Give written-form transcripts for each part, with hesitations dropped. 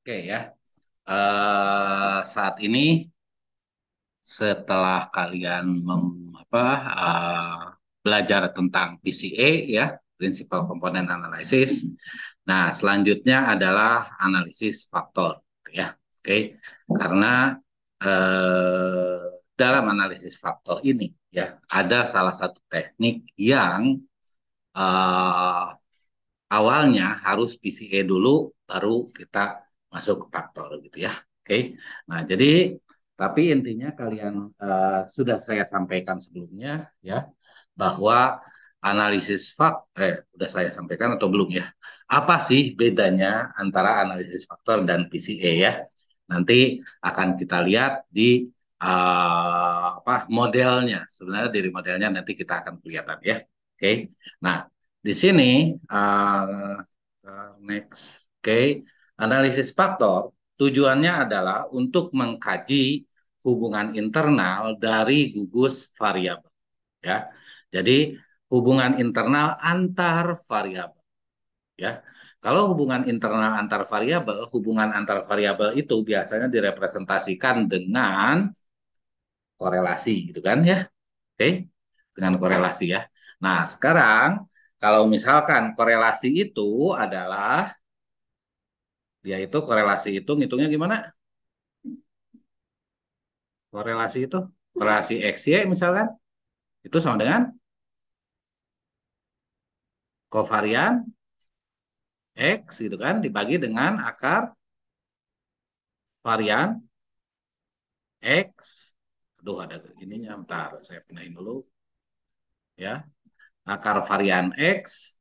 Oke ya. Saat ini setelah kalian belajar tentang PCA ya, Principal Component Analysis. Nah, selanjutnya adalah analisis faktor ya. Oke. Karena eh, dalam analisis faktor ini ya, ada salah satu teknik yang eh, awalnya harus PCA dulu, baru kita masuk ke faktor gitu ya. Oke. Nah, jadi tapi intinya kalian sudah saya sampaikan sebelumnya ya bahwa analisis udah saya sampaikan atau belum ya? Apa sih bedanya antara analisis faktor dan PCA ya? Nanti akan kita lihat di modelnya. Sebenarnya dari modelnya nanti kita akan kelihatan ya. Oke. Nah, di sini uh, next, oke, analisis faktor tujuannya adalah untuk mengkaji hubungan internal dari gugus variabel, ya. Jadi hubungan internal antar variabel, ya. Kalau hubungan antar variabel itu biasanya direpresentasikan dengan korelasi, gitu kan ya, oke, dengan korelasi ya. Nah, sekarang kalau misalkan korelasi itu adalah yaitu korelasi itu ngitungnya gimana? Korelasi itu korelasi XY misalkan itu sama dengan kovarian X gitu kan dibagi dengan akar varian X. Aduh, ada ininya, bentar saya pindahin dulu ya. Akar varian X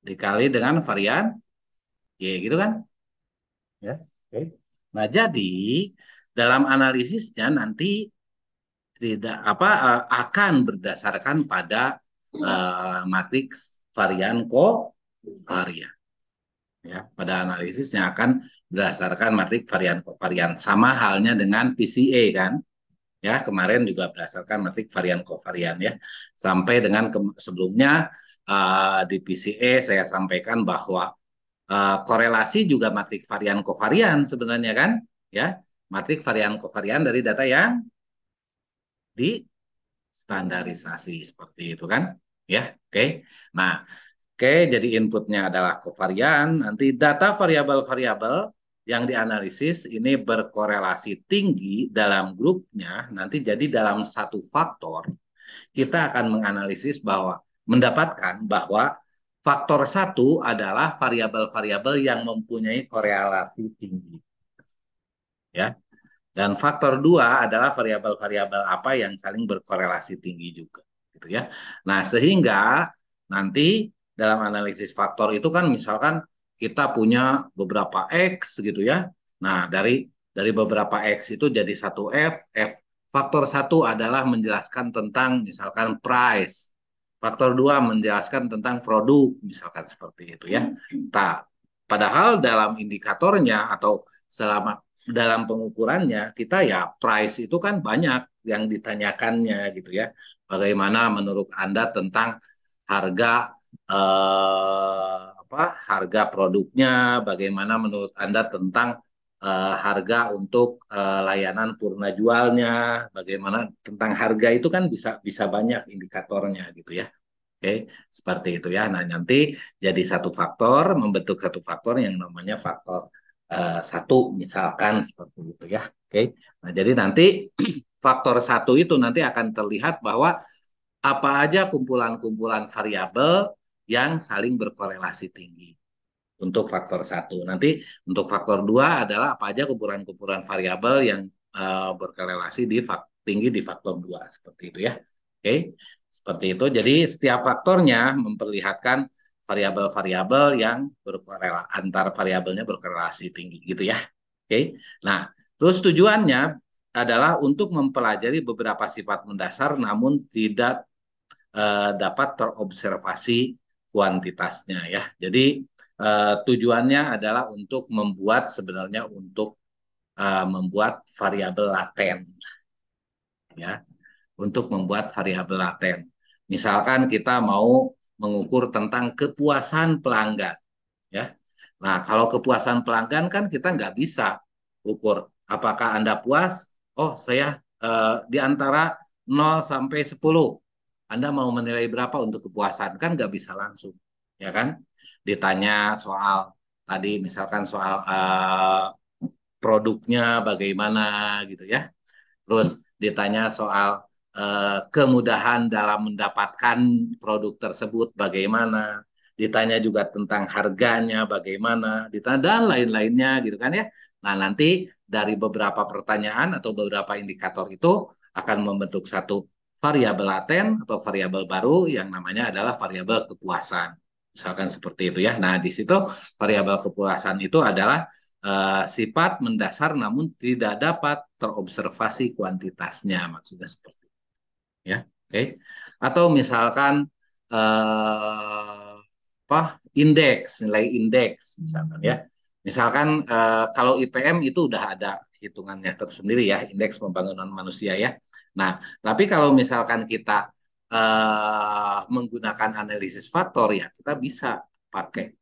dikali dengan varian Y gitu kan ya. Oke. Nah, jadi dalam analisisnya nanti tidak akan berdasarkan pada matriks varian kovarian ya. Pada analisisnya akan berdasarkan matriks varian kovarian, sama halnya dengan PCA kan ya, kemarin juga berdasarkan matriks varian kovarian ya. Sampai dengan sebelumnya di PCA saya sampaikan bahwa korelasi juga matriks varian kovarian sebenarnya kan ya, matriks varian kovarian dari data yang di standarisasi seperti itu kan ya. Oke. Nah, oke, jadi inputnya adalah kovarian, nanti data variabel-variabel yang dianalisis ini berkorelasi tinggi dalam grupnya, nanti jadi dalam satu faktor kita akan menganalisis bahwa mendapatkan bahwa faktor satu adalah variabel-variabel yang mempunyai korelasi tinggi ya. Dan faktor dua adalah variabel-variabel apa yang saling berkorelasi tinggi juga, gitu ya. Nah, sehingga nanti dalam analisis faktor itu kan misalkan kita punya beberapa X gitu ya. Nah, dari beberapa X itu jadi satu F. Faktor satu adalah menjelaskan tentang misalkan price. Faktor dua menjelaskan tentang produk, misalkan seperti itu ya. Nah, padahal dalam indikatornya atau selama dalam pengukurannya kita ya price itu kan banyak yang ditanyakannya gitu ya. Bagaimana menurut Anda tentang harga harga produknya, bagaimana menurut Anda tentang harga untuk layanan purna jualnya, bagaimana tentang harga itu kan bisa bisa banyak indikatornya gitu ya. Oke, seperti itu ya. Nah, nanti jadi satu faktor, membentuk satu faktor yang namanya faktor satu, misalkan seperti itu ya. Oke, nah jadi nanti faktor satu itu nanti akan terlihat bahwa apa aja kumpulan-kumpulan variabel yang saling berkorelasi tinggi untuk faktor satu. Nanti untuk faktor dua adalah apa aja kumpulan-kumpulan variabel yang berkorelasi tinggi di faktor dua seperti itu ya. Oke, seperti itu. Jadi setiap faktornya memperlihatkan variabel-variabel yang antar variabelnya berkorelasi tinggi gitu ya. Oke. Nah, terus tujuannya adalah untuk mempelajari beberapa sifat mendasar namun tidak dapat terobservasi kuantitasnya ya. Jadi tujuannya adalah untuk membuat variabel laten ya, untuk membuat variabel laten. Misalkan kita mau mengukur tentang kepuasan pelanggan ya. Nah, kalau kepuasan pelanggan kan kita nggak bisa ukur apakah Anda puas. Oh, saya di antara 0 sampai 10. Anda mau menilai berapa untuk kepuasan? Kan nggak bisa langsung. Ya kan? Ditanya soal tadi misalkan soal produknya bagaimana gitu ya. Terus ditanya soal kemudahan dalam mendapatkan produk tersebut bagaimana, ditanya juga tentang harganya bagaimana, ditanya dan lain-lainnya gitu kan ya. Nah, nanti dari beberapa pertanyaan atau beberapa indikator itu akan membentuk satu variabel laten atau variabel baru yang namanya adalah variabel kepuasan. Misalkan seperti itu ya. Nah, di situ variabel kepuasan itu adalah sifat mendasar namun tidak dapat terobservasi kuantitasnya, maksudnya seperti itu ya. Oke. Atau misalkan apa indeks, nilai indeks misalkan ya. Misalkan kalau IPM itu udah ada hitungannya tersendiri ya, indeks pembangunan manusia ya. Nah, tapi kalau misalkan kita menggunakan analisis faktor ya, kita bisa pakai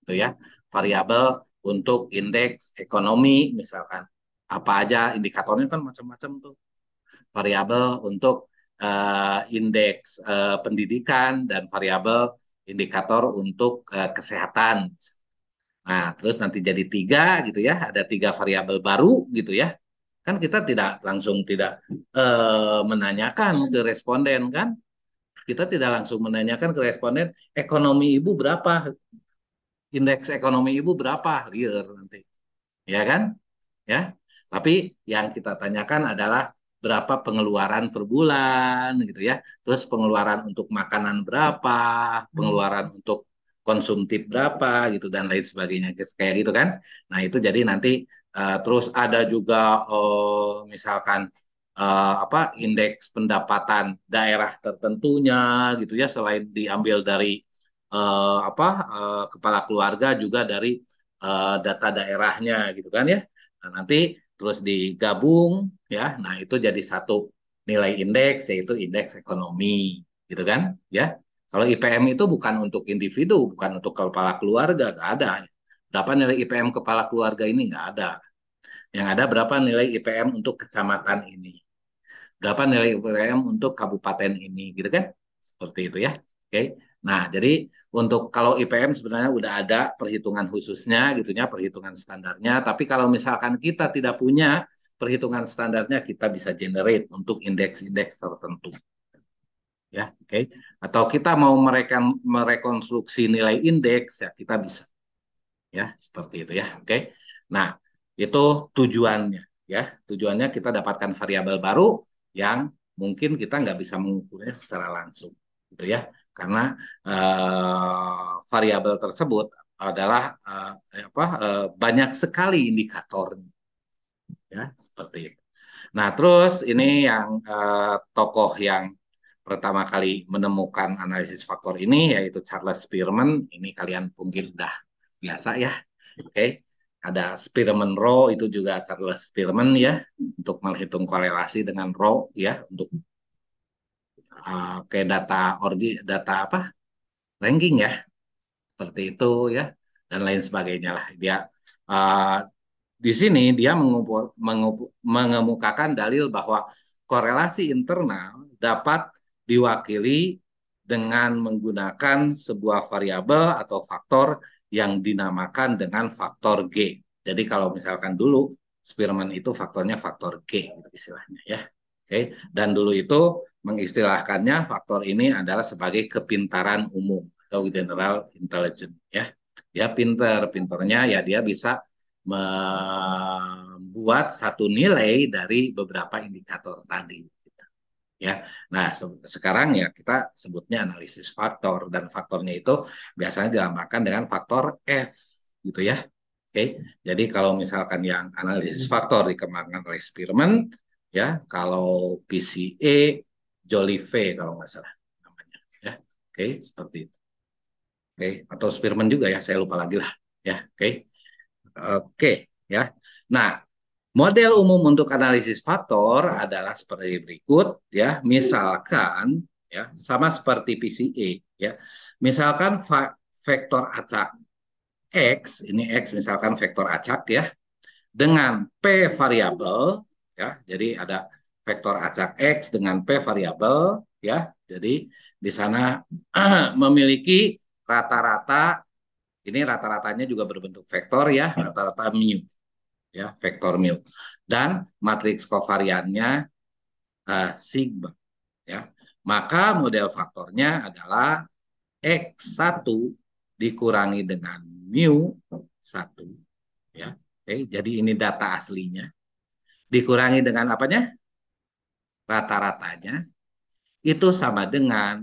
itu ya variabel untuk indeks ekonomi misalkan. Apa aja indikatornya kan macam-macam tuh. Variabel untuk indeks pendidikan dan variabel indikator untuk kesehatan. Nah, terus nanti jadi 3 gitu ya, ada 3 variabel baru gitu ya. Kan kita tidak langsung tidak menanyakan ke responden kan, kita tidak langsung menanyakan ke responden ekonomi ibu berapa, indeks ekonomi ibu berapa, liar nanti, ya kan? Ya. Tapi yang kita tanyakan adalah berapa pengeluaran per bulan gitu ya. Terus pengeluaran untuk makanan berapa, pengeluaran untuk konsumtif berapa gitu dan lain sebagainya kayak gitu kan. Nah, itu jadi nanti terus ada juga misalkan apa indeks pendapatan daerah tertentunya gitu ya selain diambil dari apa kepala keluarga juga dari data daerahnya gitu kan ya. Nah, nanti terus digabung ya. Nah, itu jadi satu nilai indeks yaitu indeks ekonomi gitu kan ya. Kalau IPM itu bukan untuk individu, bukan untuk kepala keluarga, nggak ada. Berapa nilai IPM kepala keluarga ini nggak ada. Yang ada berapa nilai IPM untuk kecamatan ini, berapa nilai IPM untuk kabupaten ini, gitu kan? Seperti itu ya. Oke. Nah, jadi untuk kalau IPM sebenarnya udah ada perhitungan khususnya gitu ya, perhitungan standarnya. Tapi kalau misalkan kita tidak punya perhitungan standarnya, kita bisa generate untuk indeks-indeks tertentu. Ya, oke. Atau kita mau merekonstruksi nilai indeks, ya kita bisa. Ya, seperti itu ya. Oke. Nah, itu tujuannya ya. Tujuannya kita dapatkan variabel baru yang mungkin kita nggak bisa mengukurnya secara langsung gitu ya. Karena variabel tersebut adalah banyak sekali indikatornya ya, seperti itu. Nah, terus ini yang tokoh yang pertama kali menemukan analisis faktor ini yaitu Charles Spearman. Ini kalian mungkin udah biasa ya. Oke. Ada Spearman Rho itu juga Charles Spearman ya untuk menghitung korelasi dengan Rho ya untuk kayak data apa ranking ya seperti itu ya dan lain sebagainya lah dia uh, di sini dia mengemukakan dalil bahwa korelasi internal dapat diwakili dengan menggunakan sebuah variabel atau faktor yang dinamakan dengan faktor G. Jadi kalau misalkan dulu Spearman itu faktornya faktor G gitu istilahnya ya. Oke, dan dulu itu mengistilahkannya faktor ini adalah sebagai kepintaran umum atau general intelligence ya. Dia pinternya ya dia bisa membuat satu nilai dari beberapa indikator tadi gitu. Ya. Nah, sekarang ya kita sebutnya analisis faktor dan faktornya itu biasanya dilambangkan dengan faktor F gitu ya. Oke. Jadi kalau misalkan yang analisis faktor dikembangkan oleh Spearman ya, kalau PCA Jolive kalau nggak salah namanya ya. Oke, seperti itu. Oke, atau Spearman juga ya, saya lupa lagi lah ya. Oke. Oke, ya. Nah, model umum untuk analisis faktor adalah seperti berikut, ya. Misalkan, ya, sama seperti PCA, ya. Misalkan vektor acak, X, ini X misalkan vektor acak ya, dengan P variabel, ya, jadi ada vektor acak X dengan P variabel, ya, jadi di sana memiliki rata-rata, ini rata-ratanya juga berbentuk vektor ya, rata-rata mu, ya, vektor mu, dan matriks kovariannya sigma, ya, maka model faktornya adalah X1 dikurangi dengan mu 1, ya. Oke, jadi ini data aslinya. Dikurangi dengan apanya? Rata-ratanya. Itu sama dengan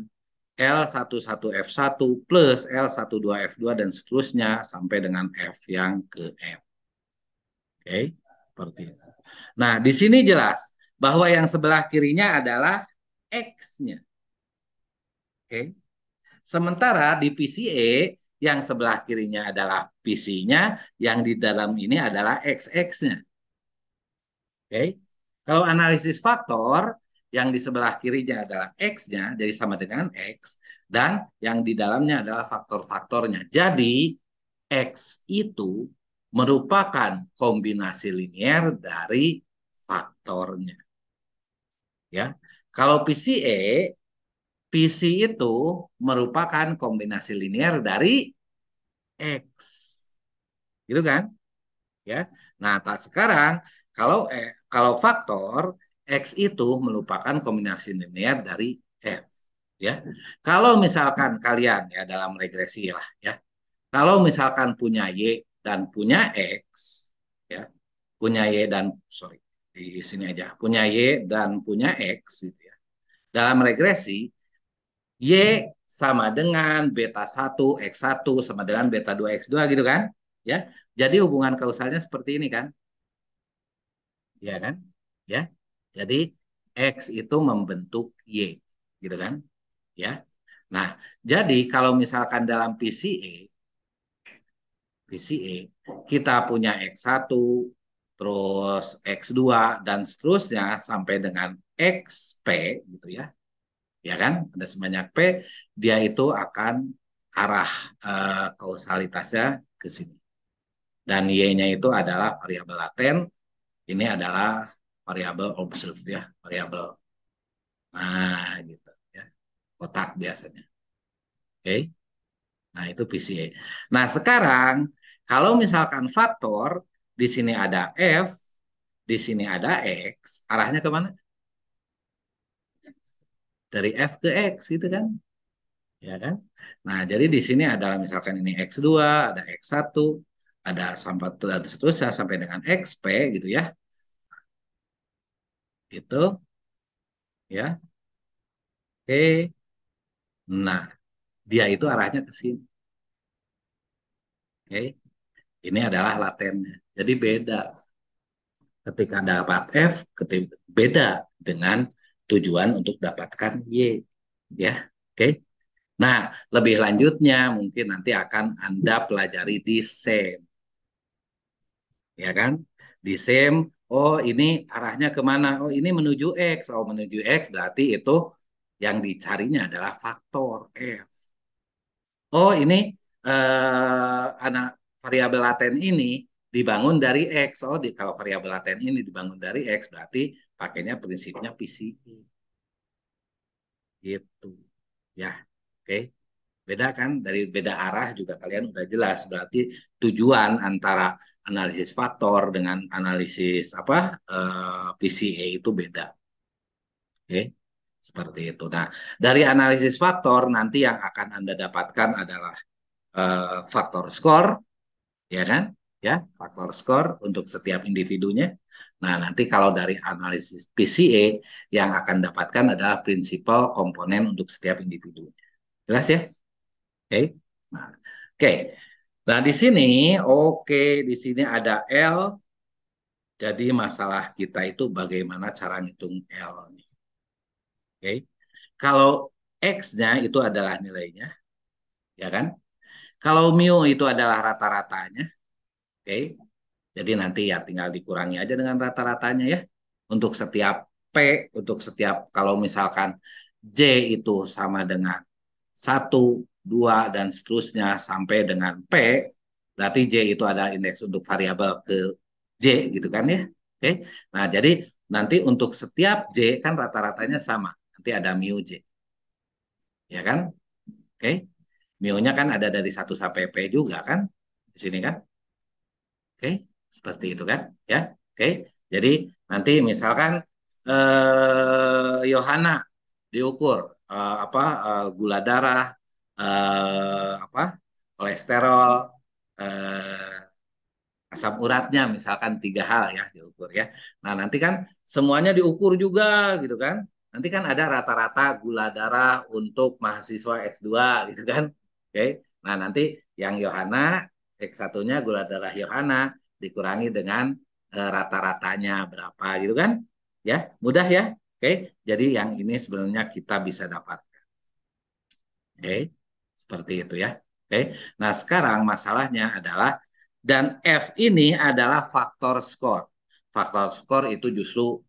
L11F1 plus L12F2 dan seterusnya sampai dengan F yang ke M. Oke, seperti itu. Nah, di sini jelas bahwa yang sebelah kirinya adalah X-nya. Oke. Sementara di PCA yang sebelah kirinya adalah PC-nya, yang di dalam ini adalah XX-nya. Oke. Kalau analisis faktor, yang di sebelah kirinya adalah X-nya, jadi sama dengan X, dan yang di dalamnya adalah faktor-faktornya. Jadi, X itu merupakan kombinasi linier dari faktornya. Ya, kalau PCA, PC itu merupakan kombinasi linier dari X. Gitu kan? Ya. Nah, sekarang kalau faktor X itu merupakan kombinasi linear dari F, ya. Kalau misalkan kalian ya dalam regresi lah ya. Kalau misalkan punya Y dan punya X, ya. Punya Y dan sorry, di sini aja. Punya Y dan punya X gitu ya. Dalam regresi Y sama dengan beta 1 X1 sama dengan beta 2 X2 gitu kan? Ya. Jadi hubungan kausalnya seperti ini kan? Ya kan? Ya. Jadi X itu membentuk Y, gitu kan? Ya. Nah, jadi kalau misalkan dalam PCA kita punya X1 terus X2 dan seterusnya sampai dengan XP gitu ya. Ya kan? Ada sebanyak P, dia itu akan arah kausalitasnya ke sini. Dan Y-nya itu adalah variabel laten, ini adalah variabel observe ya, variabel. Nah, gitu ya. Kotak biasanya. Oke. Okay? Nah, itu PCA. Nah, sekarang kalau misalkan faktor di sini ada F, di sini ada X, arahnya kemana? Dari F ke X gitu kan? Ya kan? Nah, jadi di sini adalah misalkan ini X2, ada X1, ada sampai seterusnya sampai dengan XP gitu ya. Itu ya. Oke. Nah, dia itu arahnya ke sini. Oke. Ini adalah latennya. Jadi beda ketika dapat F, ketika beda dengan tujuan untuk dapatkan Y. Ya. Oke. Nah, lebih lanjutnya mungkin nanti akan Anda pelajari di SEM. Ya kan? Di SEM, oh ini arahnya kemana? Oh ini menuju X. Oh menuju X berarti itu yang dicarinya adalah faktor F. Oh ini anak variabel laten ini dibangun dari X. Oh kalau variabel laten ini dibangun dari X berarti pakainya prinsipnya PCE. Gitu. Ya, oke. Beda kan? Dari beda arah juga kalian udah jelas. Berarti tujuan antara analisis faktor dengan analisis apa PCA itu beda. Oke, seperti itu. Nah, dari analisis faktor nanti yang akan Anda dapatkan adalah faktor skor, ya kan? Ya, faktor skor untuk setiap individunya. Nah, nanti kalau dari analisis PCA yang akan dapatkan adalah prinsipal komponen untuk setiap individu. Jelas ya? Oke. Nah, oke. Nah, di sini oke, di sini ada L. Jadi masalah kita itu bagaimana cara ngitung L nih. Oke. Kalau X-nya itu adalah nilainya, ya kan? Kalau mu itu adalah rata-ratanya, oke. Jadi nanti ya tinggal dikurangi aja dengan rata-ratanya ya. Untuk setiap P, untuk setiap kalau misalkan J itu sama dengan 1, 2 dan seterusnya sampai dengan P, Berarti J itu adalah indeks untuk variabel ke J gitu kan ya. Oke. Nah, jadi nanti untuk setiap J kan rata-ratanya sama. Nanti ada mu J. Ya kan? Oke. Mu-nya kan ada dari 1 sampai P juga kan? Di sini kan? Oke. Seperti itu kan? Ya. Oke. Jadi nanti misalkan Yohana diukur apa gula darah apa kolesterol eh, asam uratnya misalkan 3 hal ya diukur ya. Nah nanti kan semuanya diukur juga gitu kan. Nanti kan ada rata-rata gula darah untuk mahasiswa S2 gitu kan. Oke. Nah nanti yang Yohana X1-nya gula darah Yohana dikurangi dengan rata-ratanya berapa gitu kan. Ya, mudah ya. Oke. Jadi yang ini sebenarnya kita bisa dapat. Oke, seperti itu ya. Oke, nah sekarang masalahnya adalah dan F ini adalah faktor skor. Faktor skor itu justru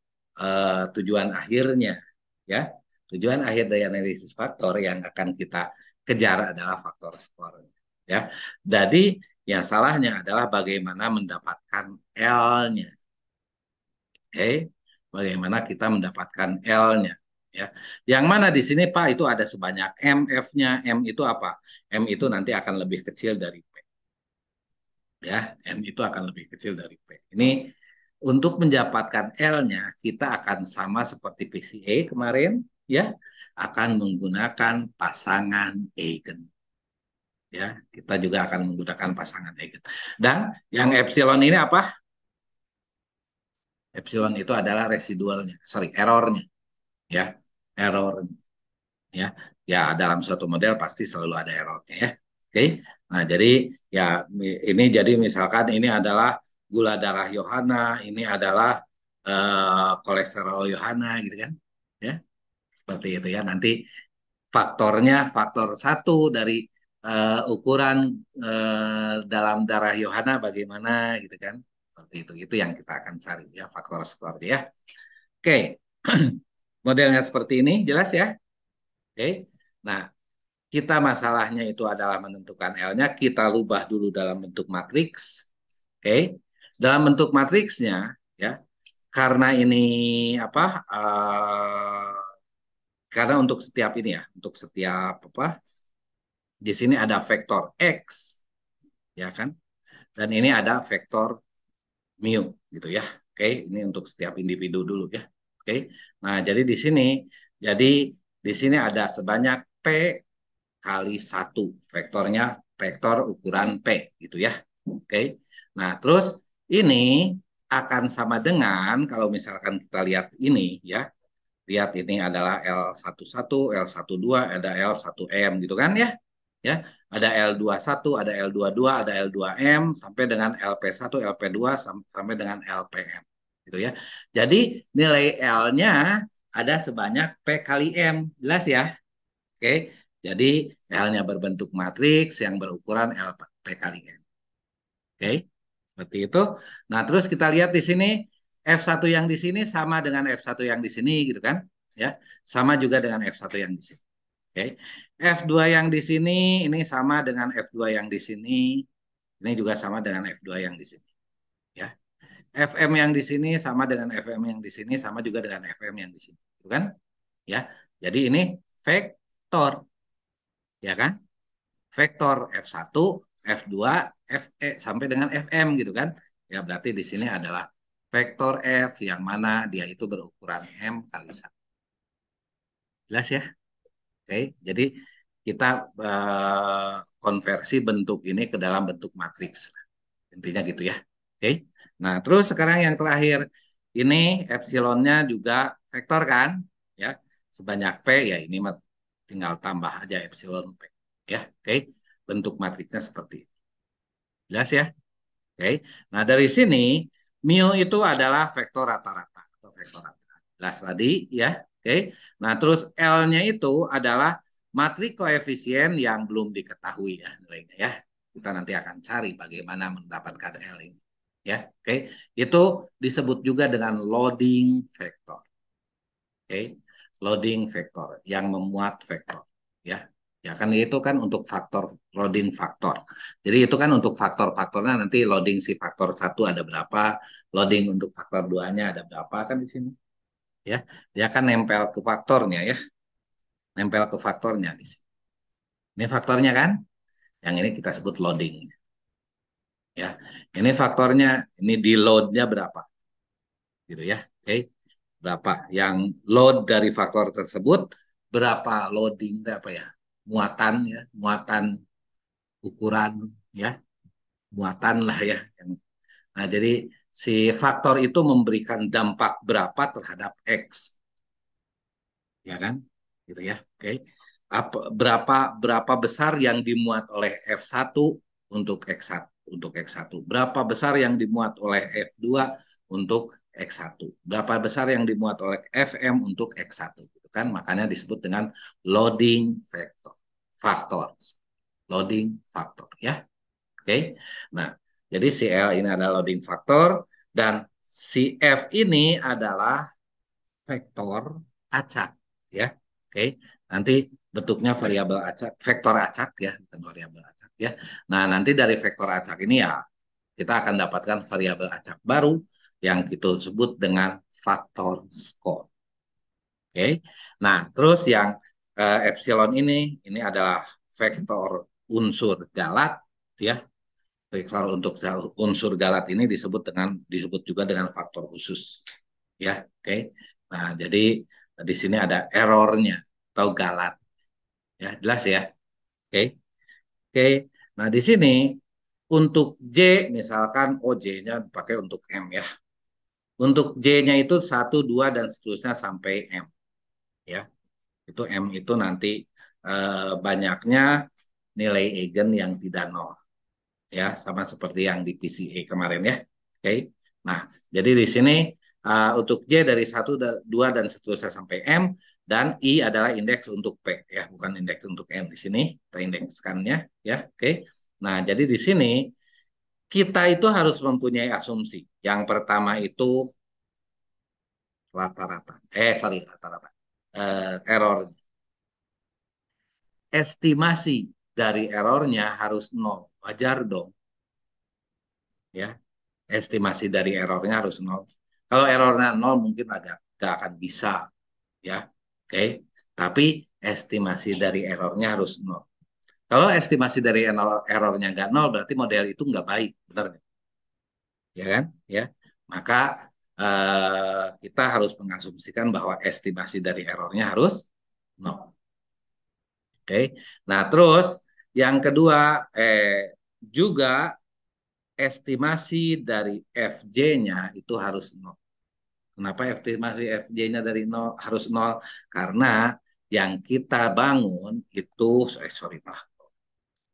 tujuan akhirnya, ya. Tujuan akhir dari analisis faktor yang akan kita kejar adalah faktor skor, ya. Jadi yang salahnya adalah bagaimana mendapatkan L-nya. Oke, bagaimana kita mendapatkan L-nya, ya. Yang mana di sini Pak itu ada sebanyak M, F-nya. M itu apa? M itu nanti akan lebih kecil dari P, ya. M itu akan lebih kecil dari P. Ini untuk mendapatkan L-nya kita akan sama seperti PCA kemarin, ya. Akan menggunakan pasangan eigen. Ya, kita juga akan menggunakan pasangan eigen. Dan yang epsilon ini apa? Epsilon itu adalah residualnya, sorry, errornya, ya, error. Ya ya dalam suatu model pasti selalu ada errornya ya. Oke, nah jadi ya ini jadi misalkan ini adalah gula darah Yohana, ini adalah kolesterol Yohana gitu kan ya, seperti itu ya. Nanti faktornya faktor 1 dari ukuran dalam darah Yohana bagaimana gitu kan, seperti itu yang kita akan cari ya, faktor skor ya. Oke. Modelnya seperti ini jelas ya. Oke, nah kita masalahnya itu adalah menentukan L-nya, kita rubah dulu dalam bentuk matriks. Oke. Dalam bentuk matriksnya ya, karena ini apa? Karena untuk setiap ini ya, untuk setiap apa? Di sini ada vektor X, ya kan? Dan ini ada vektor mu gitu ya. Oke, ini untuk setiap individu dulu ya. Oke. Nah, jadi di sini ada sebanyak P kali 1 vektornya vektor ukuran P gitu ya. Oke. Nah, terus ini akan sama dengan kalau misalkan kita lihat ini ya. Lihat ini adalah L11, L12, ada L1M gitu kan ya. Ya, ada L21, ada L22, ada L2M sampai dengan LP1, LP2 sampai dengan LPM gitu ya. Jadi nilai L-nya ada sebanyak P kali M. Jelas ya? Oke, jadi L-nya berbentuk matriks yang berukuran L P kali M. Oke, seperti itu. Nah, terus kita lihat di sini F1 yang di sini sama dengan F1 yang di sini gitu kan? Ya, sama juga dengan F1 yang di sini. Oke. F2 yang di sini ini sama dengan F2 yang di sini. Ini juga sama dengan F2 yang di sini. Ya. FM yang di sini sama dengan FM yang di sini sama juga dengan FM yang di sini. Gitu kan? Ya. Jadi ini vektor, ya kan? Vektor F1, F2, Fe sampai dengan Fm gitu kan. Ya berarti di sini adalah vektor F yang mana dia itu berukuran M kali 1. Jelas ya? Oke, jadi kita konversi bentuk ini ke dalam bentuk matriks. Intinya gitu ya. Oke. Nah, terus sekarang yang terakhir ini epsilonnya juga vektor kan? Ya, sebanyak P ya ini tinggal tambah aja epsilon P. Ya, oke. Bentuk matriksnya seperti ini. Jelas ya? Oke. Nah, dari sini mu itu adalah vektor rata-rata atau vektor rata. Jelas tadi ya. Oke. Nah, terus L-nya itu adalah matriks koefisien yang belum diketahui ya nilainya ya. Kita nanti akan cari bagaimana mendapatkan L ini. Ya, oke. Itu disebut juga dengan loading vektor. Oke. Loading vektor yang memuat vektor ya. Ya kan itu kan untuk faktor loading faktor. Jadi itu kan untuk faktor-faktornya nanti loading si faktor satu ada berapa, loading untuk faktor duanya ada berapa kan di sini. Ya, dia kan nempel ke faktornya ya, nempel ke faktornya di sini. Ini faktornya kan, yang ini kita sebut loading. Ya, ini faktornya, ini di loadnya berapa, gitu ya. Oke, berapa yang load dari faktor tersebut, berapa loading apa ya, muatan ya, muatan ukuran ya, muatan lah ya. Nah, jadi si faktor itu memberikan dampak berapa terhadap X, ya kan? Gitu ya. Oke. Berapa berapa besar yang dimuat oleh F1 untuk X1 untuk X1? Berapa besar yang dimuat oleh F2 untuk X1? Berapa besar yang dimuat oleh Fm untuk X1? Gitu kan? Makanya disebut dengan loading factor. Faktor. Loading factor ya. Oke. Nah, jadi si L ini adalah loading factor dan si F ini adalah vektor acak ya. Oke. Nanti bentuknya variabel acak, vektor acak ya, bukan variabel acak ya. Nah, nanti dari vektor acak ini ya kita akan dapatkan variabel acak baru yang kita sebut dengan faktor skor. Oke. Nah, terus yang epsilon ini adalah vektor unsur galat ya. Vektor untuk unsur galat ini disebut juga dengan faktor khusus. Ya, oke. Nah, jadi di sini ada errornya atau galat. Ya, jelas ya. Oke. Oke. Nah, di sini untuk J misalkan oh J-nya dipakai untuk M ya. Untuk J-nya itu satu 2 dan seterusnya sampai M ya. Itu M itu nanti banyaknya nilai eigen yang tidak nol. Ya, sama seperti yang di PCA kemarin ya. Oke. Nah, jadi di sini untuk J dari 1, 2 dan seterusnya sampai M dan I adalah indeks untuk P ya, bukan indeks untuk M di sini. Kita indekskannya ya. Oke. Nah, jadi di sini kita itu harus mempunyai asumsi. Yang pertama itu rata-rata. Sorry, rata-rata. Error. Estimasi dari errornya harus nol. Wajar dong ya. Estimasi dari errornya harus nol. Kalau errornya nol mungkin agak nggak akan bisa ya. Oke, tapi estimasi dari errornya harus nol. Kalau estimasi dari errornya nggak nol berarti model itu nggak baik, benar nggak? Ya kan? Ya, maka kita harus mengasumsikan bahwa estimasi dari errornya harus nol. Oke, nah terus yang kedua juga estimasi dari FJ-nya itu harus nol. Kenapa estimasi FJ-nya dari nol harus nol? Karena yang kita bangun itu, sorry Pak,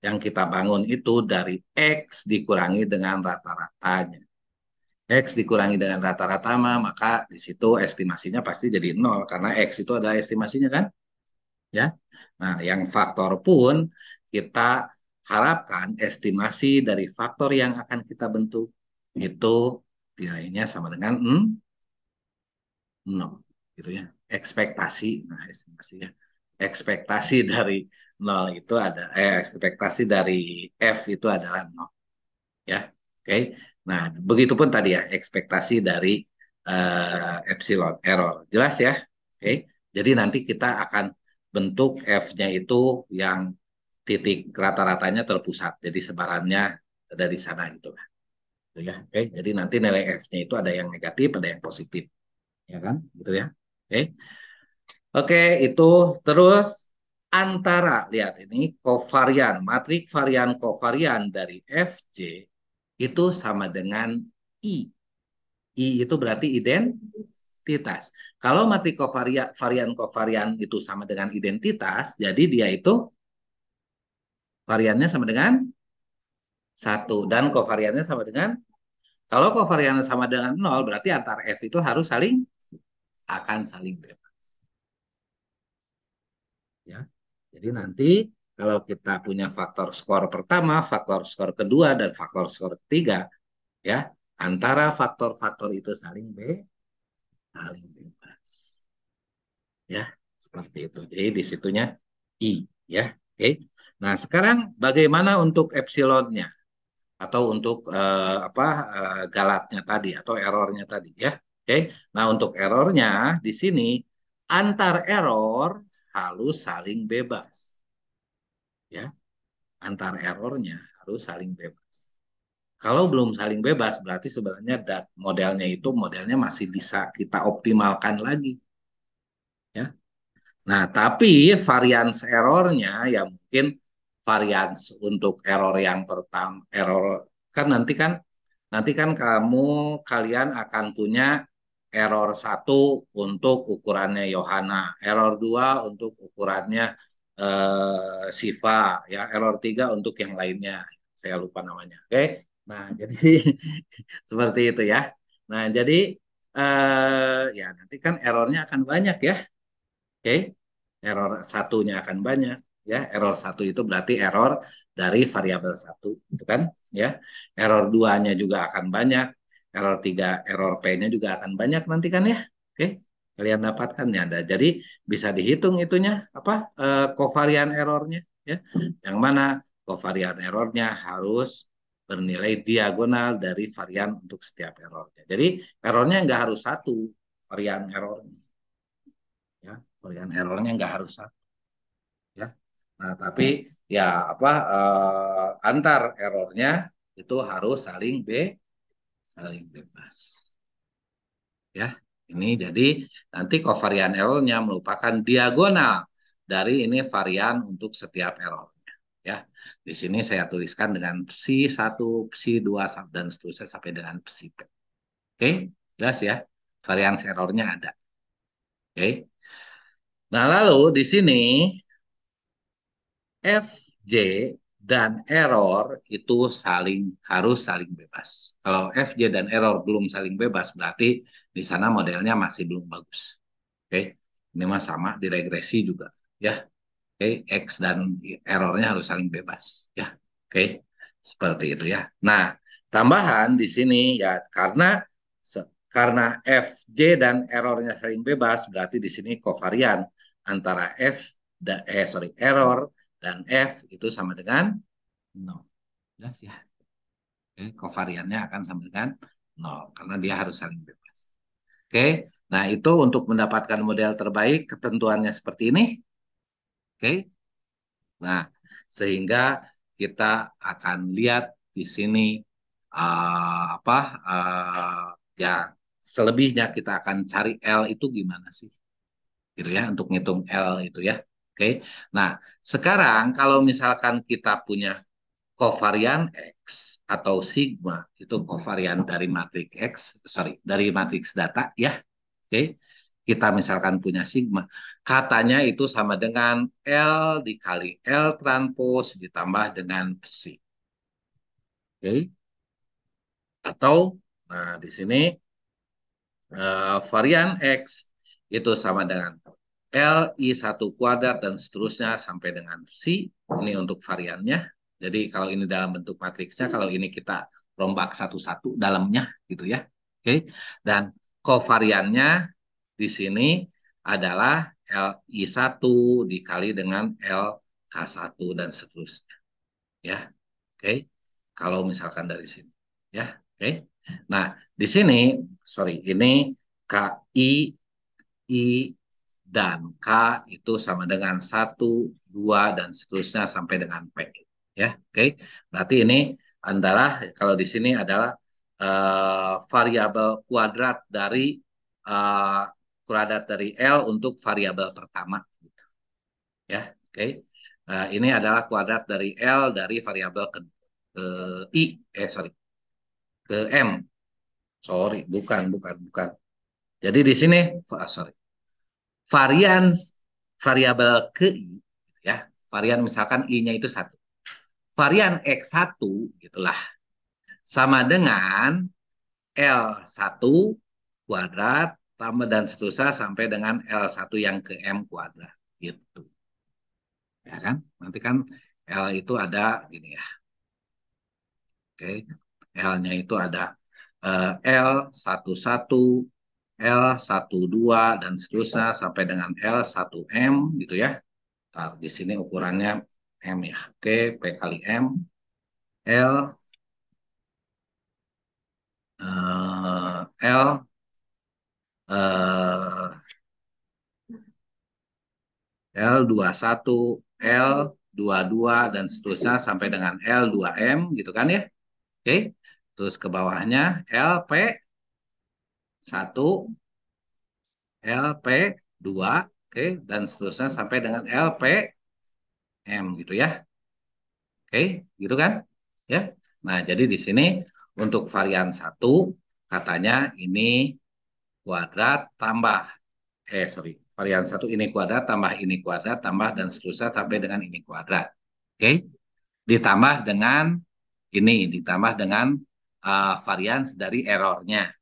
yang kita bangun itu dari X dikurangi dengan rata-ratanya. X dikurangi dengan rata-rata maka di situ estimasinya pasti jadi nol karena X itu adalah estimasinya kan? Ya. Nah, yang faktor pun kita harapkan estimasi dari faktor yang akan kita bentuk itu nilainya sama dengan nol gitu ya, ekspektasi, nah estimasinya ekspektasi dari nol itu ada ekspektasi dari F itu adalah nol ya. Oke. Nah begitupun tadi ya ekspektasi dari epsilon error jelas ya. Oke, jadi nanti kita akan bentuk F-nya itu yang titik rata-ratanya terpusat jadi sebarannya dari sana gitu lah. Gitu ya. Oke, jadi nanti nilai F-nya itu ada yang negatif ada yang positif ya kan gitu ya. Oke. Oke, itu terus antara lihat ini kovarian, matrik varian kovarian dari Fj itu sama dengan I. I itu berarti identitas. Kalau matrik kovarian varian kovarian itu sama dengan identitas, jadi dia itu variannya sama dengan satu dan kovariannya sama dengan kalau kovariannya sama dengan nol berarti antar F itu harus saling bebas. Ya. Jadi nanti kalau kita punya faktor skor pertama, faktor skor kedua, dan faktor skor ketiga, ya antara faktor-faktor itu saling bebas, ya seperti itu. Jadi di situnya I, ya. Oke. Nah, sekarang bagaimana untuk epsilonnya atau untuk galatnya tadi atau errornya tadi ya. Oke. Nah, untuk errornya di sini antar error harus saling bebas ya. Antar errornya harus saling bebas. Kalau belum saling bebas berarti sebenarnya modelnya itu modelnya masih bisa kita optimalkan lagi ya. Nah, tapi varians errornya ya mungkin varians untuk error yang pertama, error kan nanti kan kalian akan punya error satu untuk ukurannya Yohana, error dua untuk ukurannya Siva, ya, error tiga untuk yang lainnya. Saya lupa namanya. Oke. Nah, jadi seperti itu ya. Nah, jadi ya nanti kan errornya akan banyak ya. Oke, error satunya akan banyak ya. Error satu itu berarti error dari variabel satu, gitu kan? Ya, error duanya juga akan banyak. Error tiga, error p-nya juga akan banyak nanti kan ya. Oke, kalian dapatkan ya. Jadi bisa dihitung itunya apa kovarian errornya ya. Yang mana kovarian errornya harus bernilai diagonal dari varian untuk setiap errornya. Jadi errornya nggak harus satu varian errornya ya, varian errornya nggak harus satu ya. Nah, tapi ya antar errornya itu harus saling bebas ya. Ini jadi nanti kovarian errornya merupakan diagonal dari ini varian untuk setiap errornya ya. Di sini saya tuliskan dengan psi 1, psi 2 dan seterusnya sampai dengan psi p. Oke, jelas ya. Varian errornya ada. Oke. Nah, lalu di sini FJ dan error itu harus saling bebas. Kalau FJ dan error belum saling bebas, berarti di sana modelnya masih belum bagus. Oke, ini mah sama di regresi juga, ya. Oke, X dan errornya harus saling bebas, ya. Oke, seperti itu ya. Nah, tambahan di sini ya karena FJ dan errornya saling bebas, berarti di sini kovarian antara error dan F itu sama dengan nol. Jelas ya. Oke, kovariannya akan sama dengan nol karena dia harus saling bebas. Oke, nah itu untuk mendapatkan model terbaik ketentuannya seperti ini. Oke, nah sehingga kita akan lihat di sini apa ya selebihnya kita akan cari L itu gimana sih, gitu ya untuk ngitung L itu ya. Oke, nah sekarang kalau misalkan kita punya kovarian X atau sigma itu kovarian dari matriks X, sorry, dari matriks data ya. Oke, kita misalkan punya sigma, katanya itu sama dengan L dikali L transpose ditambah dengan psi. Oke, atau nah di sini varian X itu sama dengan L I1 kuadrat dan seterusnya sampai dengan psi. Ini untuk variannya. Jadi kalau ini dalam bentuk matriksnya, kalau ini kita rombak satu-satu dalamnya gitu ya. Oke. Dan kovariannya di sini adalah Li1 dikali dengan Lk1 dan seterusnya. Ya, oke. Kalau misalkan dari sini, ya, oke. Nah, di sini, sorry, ini KI, I, dan K itu sama dengan 1, 2 dan seterusnya sampai dengan P. Ya, oke. Berarti ini adalah, kalau di sini adalah variabel uh, kuadrat dari L untuk variabel pertama. Gitu. Ya, oke. Ini adalah kuadrat dari L dari variabel ke I, sorry, ke M. Sorry, bukan. Jadi di sini, sorry, varian variabel ke I, ya, varian misalkan I-nya itu 1. Varian X1, gitulah, sama dengan L1 kuadrat tambah dan seterusnya sampai dengan L1 yang ke M kuadrat. Gitu. Ya kan? Nanti kan L itu ada gini ya. Oke. L-nya itu ada L11, L12 dan seterusnya sampai dengan L1M gitu ya. Nah, di sini ukurannya M ya. Oke, P kali M. L L eh, L21, L22 dan seterusnya sampai dengan L2M gitu kan ya. Oke. Terus ke bawahnya LP1, LP2, oke, dan seterusnya sampai dengan LPM gitu ya. Oke, gitu kan? Ya. Nah, jadi di sini untuk varian satu katanya ini kuadrat tambah sorry, varian satu ini kuadrat tambah dan seterusnya sampai dengan ini kuadrat. Oke, ditambah dengan ditambah dengan varians dari errornya.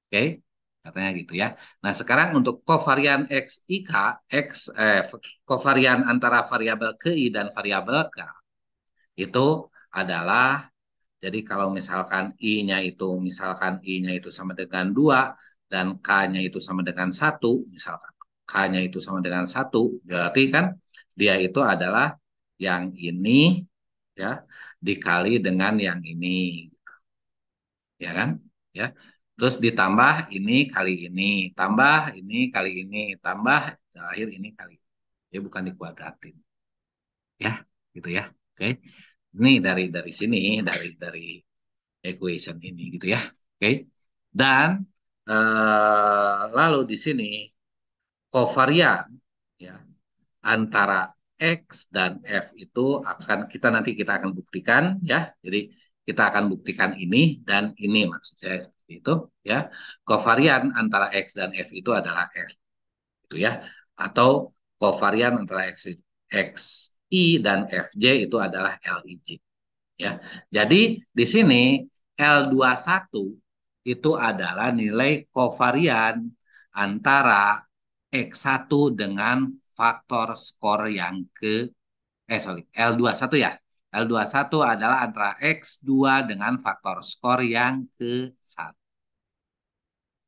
Oke, katanya gitu ya. Nah, sekarang untuk kovarian XIK, kovarian antara variabel KI dan variabel K itu adalah, jadi kalau misalkan I-nya itu sama dengan 2 dan K-nya itu sama dengan 1, misalkan K-nya itu sama dengan 1, berarti kan dia itu adalah yang ini ya dikali dengan yang ini, ya kan? Ya. Terus ditambah ini kali ini, tambah ini kali ini, tambah terakhir ini kali ini. Dia bukan dikuadratin. Ya, gitu ya. Oke. Ini dari sini dari equation ini gitu ya. Oke. Dan lalu di sini kovarian ya antara X dan F itu kita akan buktikan ya. Jadi kita akan buktikan ini dan ini maksud saya seperti itu ya. Kovarian antara X dan F itu adalah F itu ya. Atau kovarian antara XI dan FJ itu adalah LIJ ya. Jadi di sini L21 itu adalah nilai kovarian antara X1 dengan faktor skor yang L21 ya. L21 adalah antara X2 dengan faktor skor yang ke-1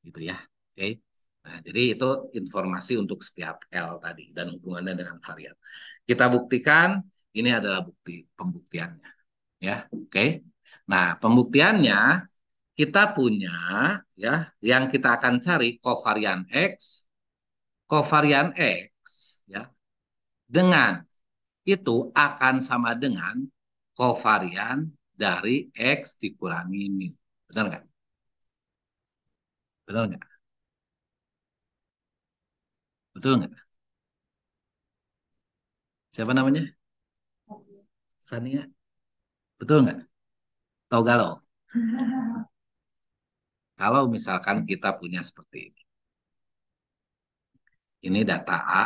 gitu ya. Oke. Nah, jadi itu informasi untuk setiap L tadi dan hubungannya dengan varian. Kita buktikan ini adalah pembuktiannya ya. Oke. Nah, pembuktiannya kita punya ya yang kita akan cari kovarian X ya dengan itu akan sama dengan kovarian dari X dikurangi mu. Benar nggak? Benar nggak? Betul nggak? Siapa namanya? Sania. Betul nggak? Tahu galau. Kalau misalkan kita punya seperti ini. Ini data A,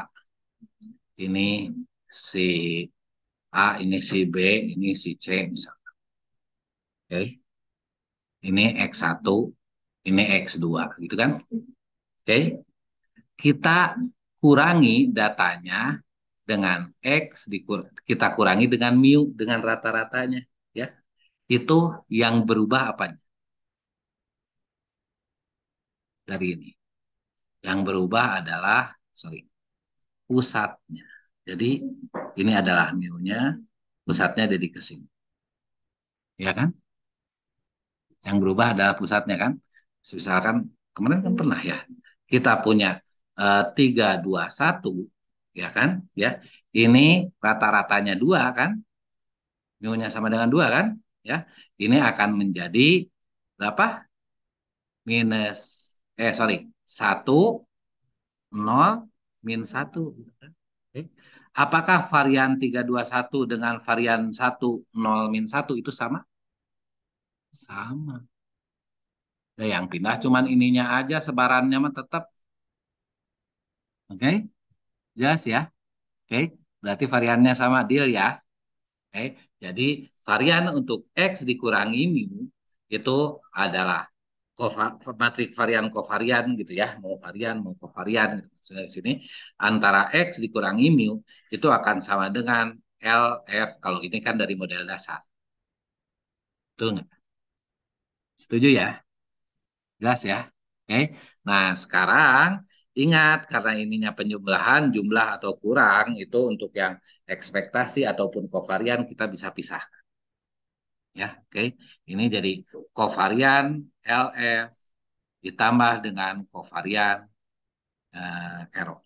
ini si A, ini si B, ini si C misalkan. Oke. Ini X1, ini X2 gitu kan? Oke. Kita kurangi datanya dengan kita kurangi dengan mu dengan rata-ratanya ya. Itu yang berubah apanya dari ini? Yang berubah adalah pusatnya. Jadi ini adalah mu-nya, pusatnya jadi ke sini. Ya kan? Yang berubah adalah pusatnya kan? Misalkan kemarin kan pernah ya, kita punya 3, 2, 1, ya kan? Ya, ini rata-ratanya 2 kan? Mu-nya sama dengan 2 kan? Ya, ini akan menjadi berapa? Minus, satu, 0, min 1. Oke. Apakah varian 3, 2, 1 dengan varian 1, 0, min 1 itu sama? Sama. Ya, yang pindah cuman ininya aja, sebarannya mah tetap. Oke, jelas ya. Oke, berarti variannya sama, deal ya. Oke, jadi varian untuk X dikurangi mu itu adalah matrik varian kovarian gitu ya, mau varian mau kovarian gitu. Di sini antara X dikurangi mu itu akan sama dengan LF kalau ini kan dari model dasar. Betul nggak? Setuju ya? Jelas ya? Oke. Nah, sekarang Ingat, karena ininya penjumlahan, jumlah atau kurang, itu untuk yang ekspektasi ataupun kovarian kita bisa pisahkan. Ya, oke. Ini jadi kovarian LF ditambah dengan kovarian error.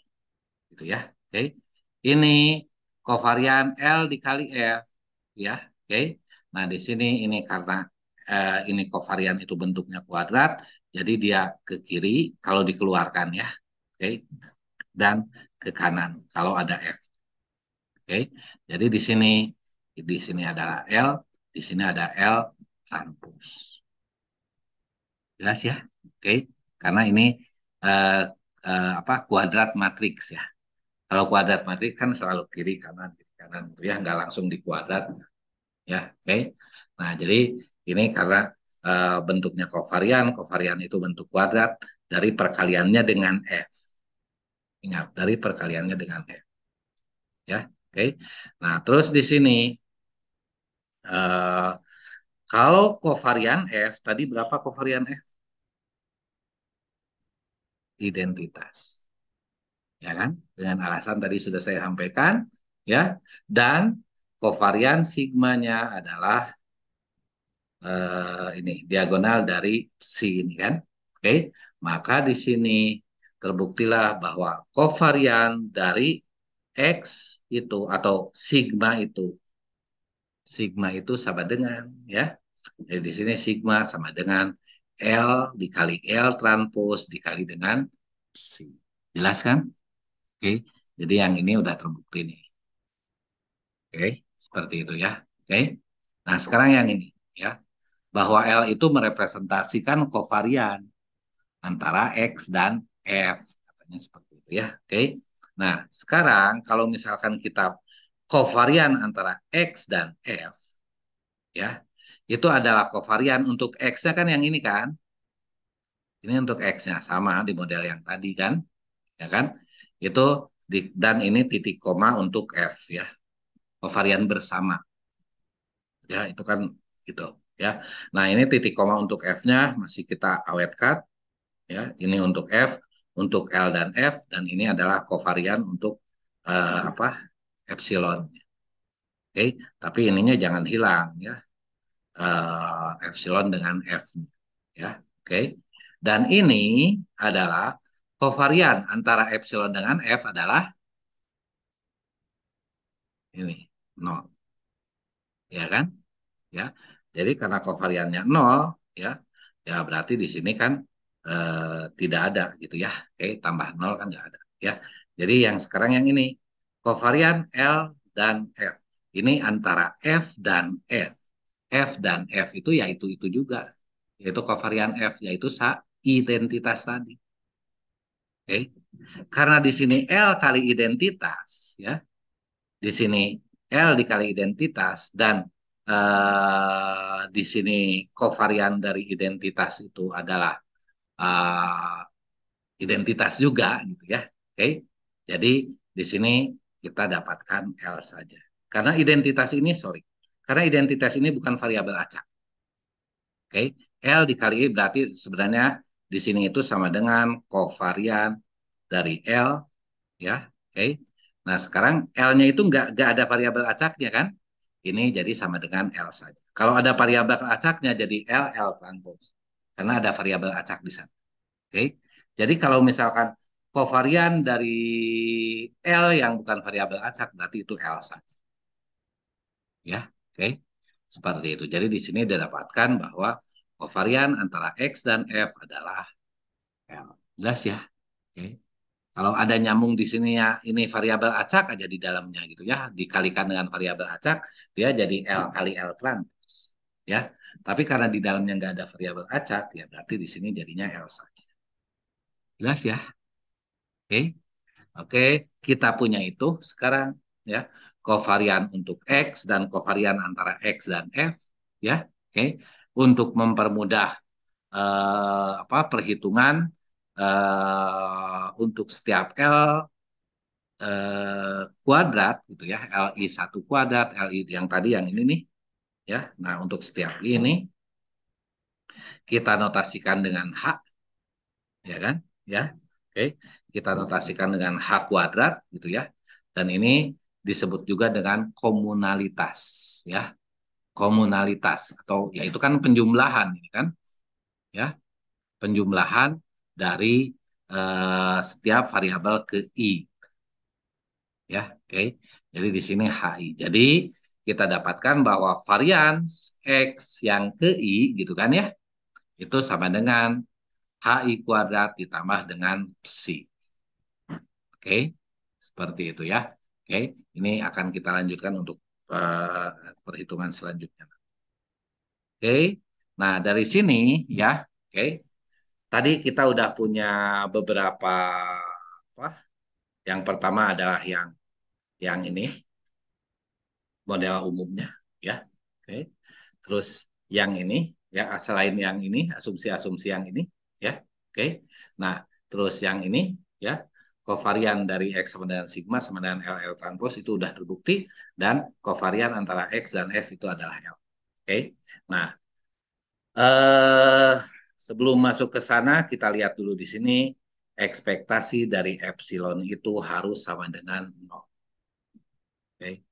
Gitu ya. Oke. Ini kovarian L dikali F. Ya, oke. Nah, di sini ini karena ini kovarian itu bentuknya kuadrat, jadi dia ke kiri kalau dikeluarkan ya. Oke. Dan ke kanan kalau ada F. Oke. Jadi di sini adalah L, di sini ada L transpose. Jelas ya? Oke. Karena ini eh, apa kuadrat matriks ya. Kalau kuadrat matriks kan selalu kiri kanan gitu ya, nggak langsung di kuadrat ya. Oke. Nah, jadi ini karena bentuknya kovarian, kovarian itu bentuk kuadrat dari perkaliannya dengan F. Ingat, dari perkaliannya dengan F. Ya, oke. Nah, terus di sini eh, kalau kovarian F, tadi berapa kovarian F? Identitas. Ya kan? Dengan alasan tadi sudah saya sampaikan, ya. Dan kovarian sigmanya adalah ini diagonal dari si ini kan. Oke, maka di sini terbuktilah bahwa kovarian dari X itu atau sigma itu sama dengan ya. Jadi di sini sigma sama dengan L dikali L transpos dikali dengan psi. Jelas kan? Oke. Jadi yang ini udah terbukti nih. Oke, seperti itu ya. Oke. Nah, sekarang yang ini ya, bahwa L itu merepresentasikan kovarian antara X dan F. Katanya seperti itu ya. Oke. Nah, sekarang kalau misalkan kita kovarian antara X dan F, ya, itu adalah kovarian untuk X-nya kan yang ini kan. Ini untuk X-nya sama di model yang tadi kan, ya kan? Itu dan ini titik koma untuk F ya, kovarian bersama. Ya, itu kan gitu ya. Nah, ini titik koma untuk F-nya masih kita awetkan ya. Ini untuk F, untuk L dan F dan ini adalah kovarian untuk apa? Epsilon. Oke, tapi ininya jangan hilang ya. Epsilon dengan F ya. Oke. Dan ini adalah kovarian antara epsilon dengan F adalah ini nol, ya kan? Ya. Jadi karena kovariannya nol, ya, ya berarti di sini kan tidak ada gitu ya. Oke, tambah nol kan nggak ada, ya. Jadi yang sekarang yang ini kovarian L dan F. Ini antara F dan F. F dan F itu ya itu juga, yaitu kovarian F, yaitu identitas tadi. Oke, karena di sini L kali identitas, ya, di sini L dikali identitas dan di sini kovarian dari identitas itu adalah eh, identitas juga, gitu ya. Oke, jadi di sini kita dapatkan L saja. Karena identitas ini, sorry, karena identitas ini bukan variabel acak. Oke, L dikali I berarti sebenarnya di sini itu sama dengan kovarian dari L, ya. Oke. Nah, sekarang L-nya itu nggak ada variabel acaknya kan? Ini jadi sama dengan L saja. Kalau ada variabel acaknya jadi L transpose. Karena ada variabel acak di sana. Oke. Jadi kalau misalkan kovarian dari L yang bukan variabel acak berarti itu L saja. Ya. Oke. Seperti itu. Jadi di sini didapatkan bahwa kovarian antara X dan F adalah L. Jelas ya? Oke. Kalau ada nyambung di sini ya, ini variabel acak aja di dalamnya gitu ya, dikalikan dengan variabel acak, dia jadi L kali L transpose. Ya, tapi karena di dalamnya nggak ada variabel acak, ya berarti di sini jadinya L saja. Jelas ya? Oke, oke, kita punya itu sekarang ya, kovarian untuk X dan kovarian antara X dan F, ya. Oke, untuk mempermudah apa perhitungan untuk setiap L kuadrat gitu ya, LI satu kuadrat, LI yang tadi yang ini nih ya. Nah, untuk setiap ini kita notasikan dengan H, ya kan? Ya. Oke, kita notasikan dengan H kuadrat gitu ya. Dan ini disebut juga dengan komunalitas ya. Komunalitas atau ya itu kan penjumlahan ini kan ya, penjumlahan dari setiap variabel ke I ya. Oke. Jadi di sini HI. Jadi kita dapatkan bahwa varians X yang ke I gitu kan ya, itu sama dengan HI kuadrat ditambah dengan psi. Oke, seperti itu ya. Oke, ini akan kita lanjutkan untuk eh, perhitungan selanjutnya. Oke, nah dari sini ya, oke, tadi kita udah punya beberapa apa? Yang pertama adalah yang ini model umumnya ya. Oke. Terus yang ini ya selain yang ini asumsi-asumsi yang ini ya. Oke. Nah, terus yang ini ya kovarian dari X sama dengan sigma sama dengan LL transpose itu udah terbukti dan kovarian antara X dan F itu adalah L. Oke. Nah, eh sebelum masuk ke sana kita lihat dulu di sini ekspektasi dari epsilon itu harus sama dengan nol. Oke.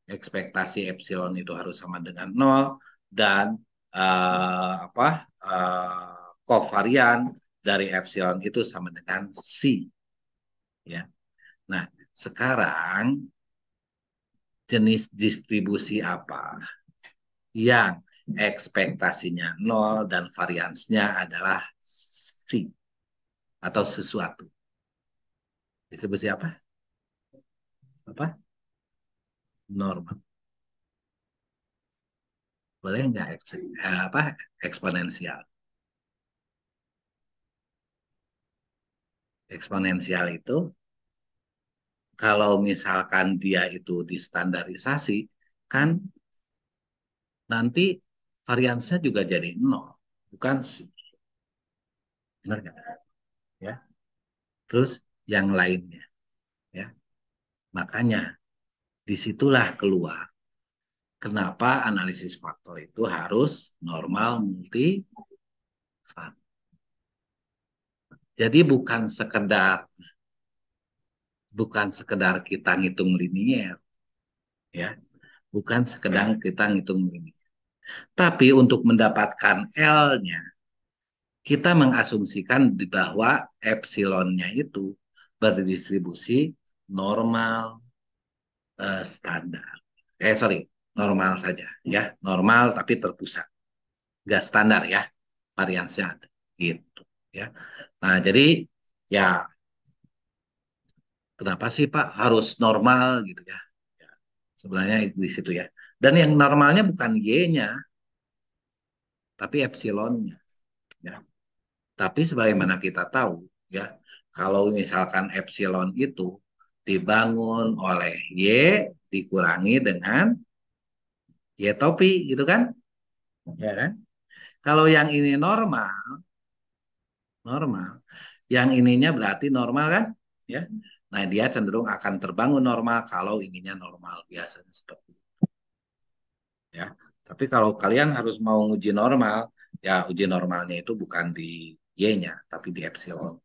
Ekspektasi epsilon itu harus sama dengan nol dan apa kovarian dari epsilon itu sama dengan C ya. Nah, sekarang jenis distribusi apa yang ekspektasinya nol dan variansnya adalah C atau sesuatu. Distribusi apa? Apa? Normal. Boleh nggak apa eksponensial? Eksponensial itu kalau misalkan dia itu distandarisasi, kan nanti variansnya juga jadi nol, bukan sih? Benar nggak? Ya. Terus yang lainnya, ya. Makanya disitulah keluar kenapa analisis faktor itu harus normal multi faktor. Jadi bukan sekedar kita ngitung linier, ya. Bukan sekedar kita ngitung linier. Tapi untuk mendapatkan L-nya kita mengasumsikan bahwa epsilonnya itu berdistribusi normal standar. Sorry, normal saja ya, normal tapi terpusat, nggak standar ya, variansnya ada gitu ya. Nah jadi ya kenapa sih Pak harus normal gitu ya? Ya, sebenarnya di situ ya. Dan yang normalnya bukan Y-nya, tapi epsilonnya ya. Tapi sebagaimana kita tahu ya, kalau misalkan epsilon itu dibangun oleh Y dikurangi dengan Y topi gitu kan? Ya kan? Kalau yang ini normal, normal, yang ininya berarti normal kan? Ya. Nah, dia cenderung akan terbangun normal kalau ininya normal biasanya seperti itu ya. Tapi kalau kalian harus mau uji normal, ya uji normalnya itu bukan di Y-nya, tapi di epsilon.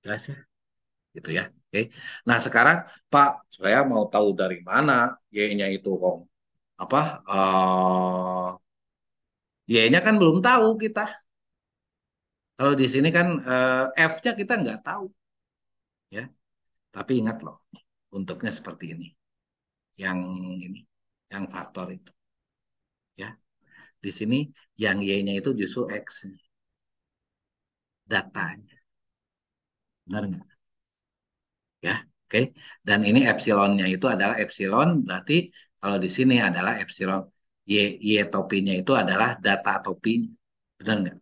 Jelas ya? Gitu ya. Oke. Nah, sekarang Pak, saya mau tahu dari mana Y-nya itu, Om. Apa? Y-nya kan belum tahu kita. Kalau di sini kan F-nya kita nggak tahu, ya. Tapi ingat loh, untuknya seperti ini. Yang ini, yang faktor itu, ya. Di sini yang Y-nya itu justru X, datanya. Benar nggak? Ya, oke. Dan ini epsilonnya itu adalah epsilon, berarti kalau di sini adalah epsilon Y, Y topinya itu adalah data topinya. Benar nggak?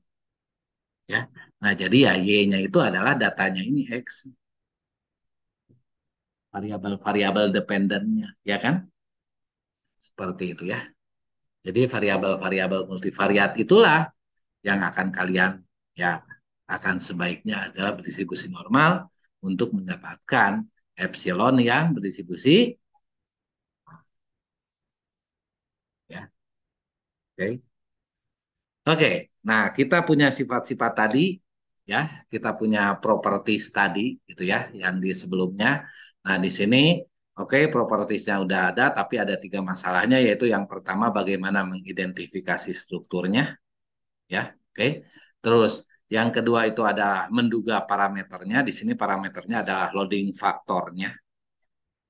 Ya. Nah, jadi ya Y-nya itu adalah datanya ini X, variabel-variabel dependennya, ya kan? Seperti itu ya. Jadi variabel-variabel multivariat itulah yang akan kalian ya akan sebaiknya adalah berdistribusi normal untuk mendapatkan epsilon yang berdistribusi ya. Oke. Oke. Nah, kita punya sifat-sifat tadi ya. Kita punya properties tadi gitu ya, yang di sebelumnya. Nah, di sini oke, propertiesnya udah ada, tapi ada tiga masalahnya, yaitu yang pertama bagaimana mengidentifikasi strukturnya, ya. Oke. Terus yang kedua itu adalah menduga parameternya. Di sini parameternya adalah loading faktornya,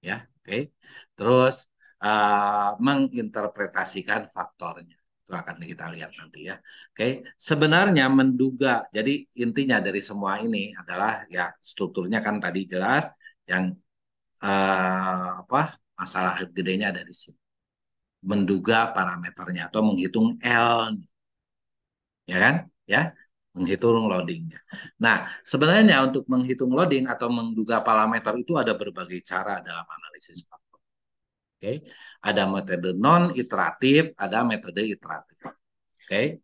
ya. Oke. Terus menginterpretasikan faktornya. Itu akan kita lihat nanti ya. Oke, sebenarnya menduga. Jadi intinya dari semua ini adalah ya strukturnya kan tadi jelas, yang apa, masalah gedenya ada di sini. Menduga parameternya atau menghitung L, ya kan? Ya, menghitung loadingnya. Nah, sebenarnya untuk menghitung loading atau menduga parameter itu ada berbagai cara dalam analisis faktor. Oke, ada metode non iteratif, ada metode iteratif. Oke,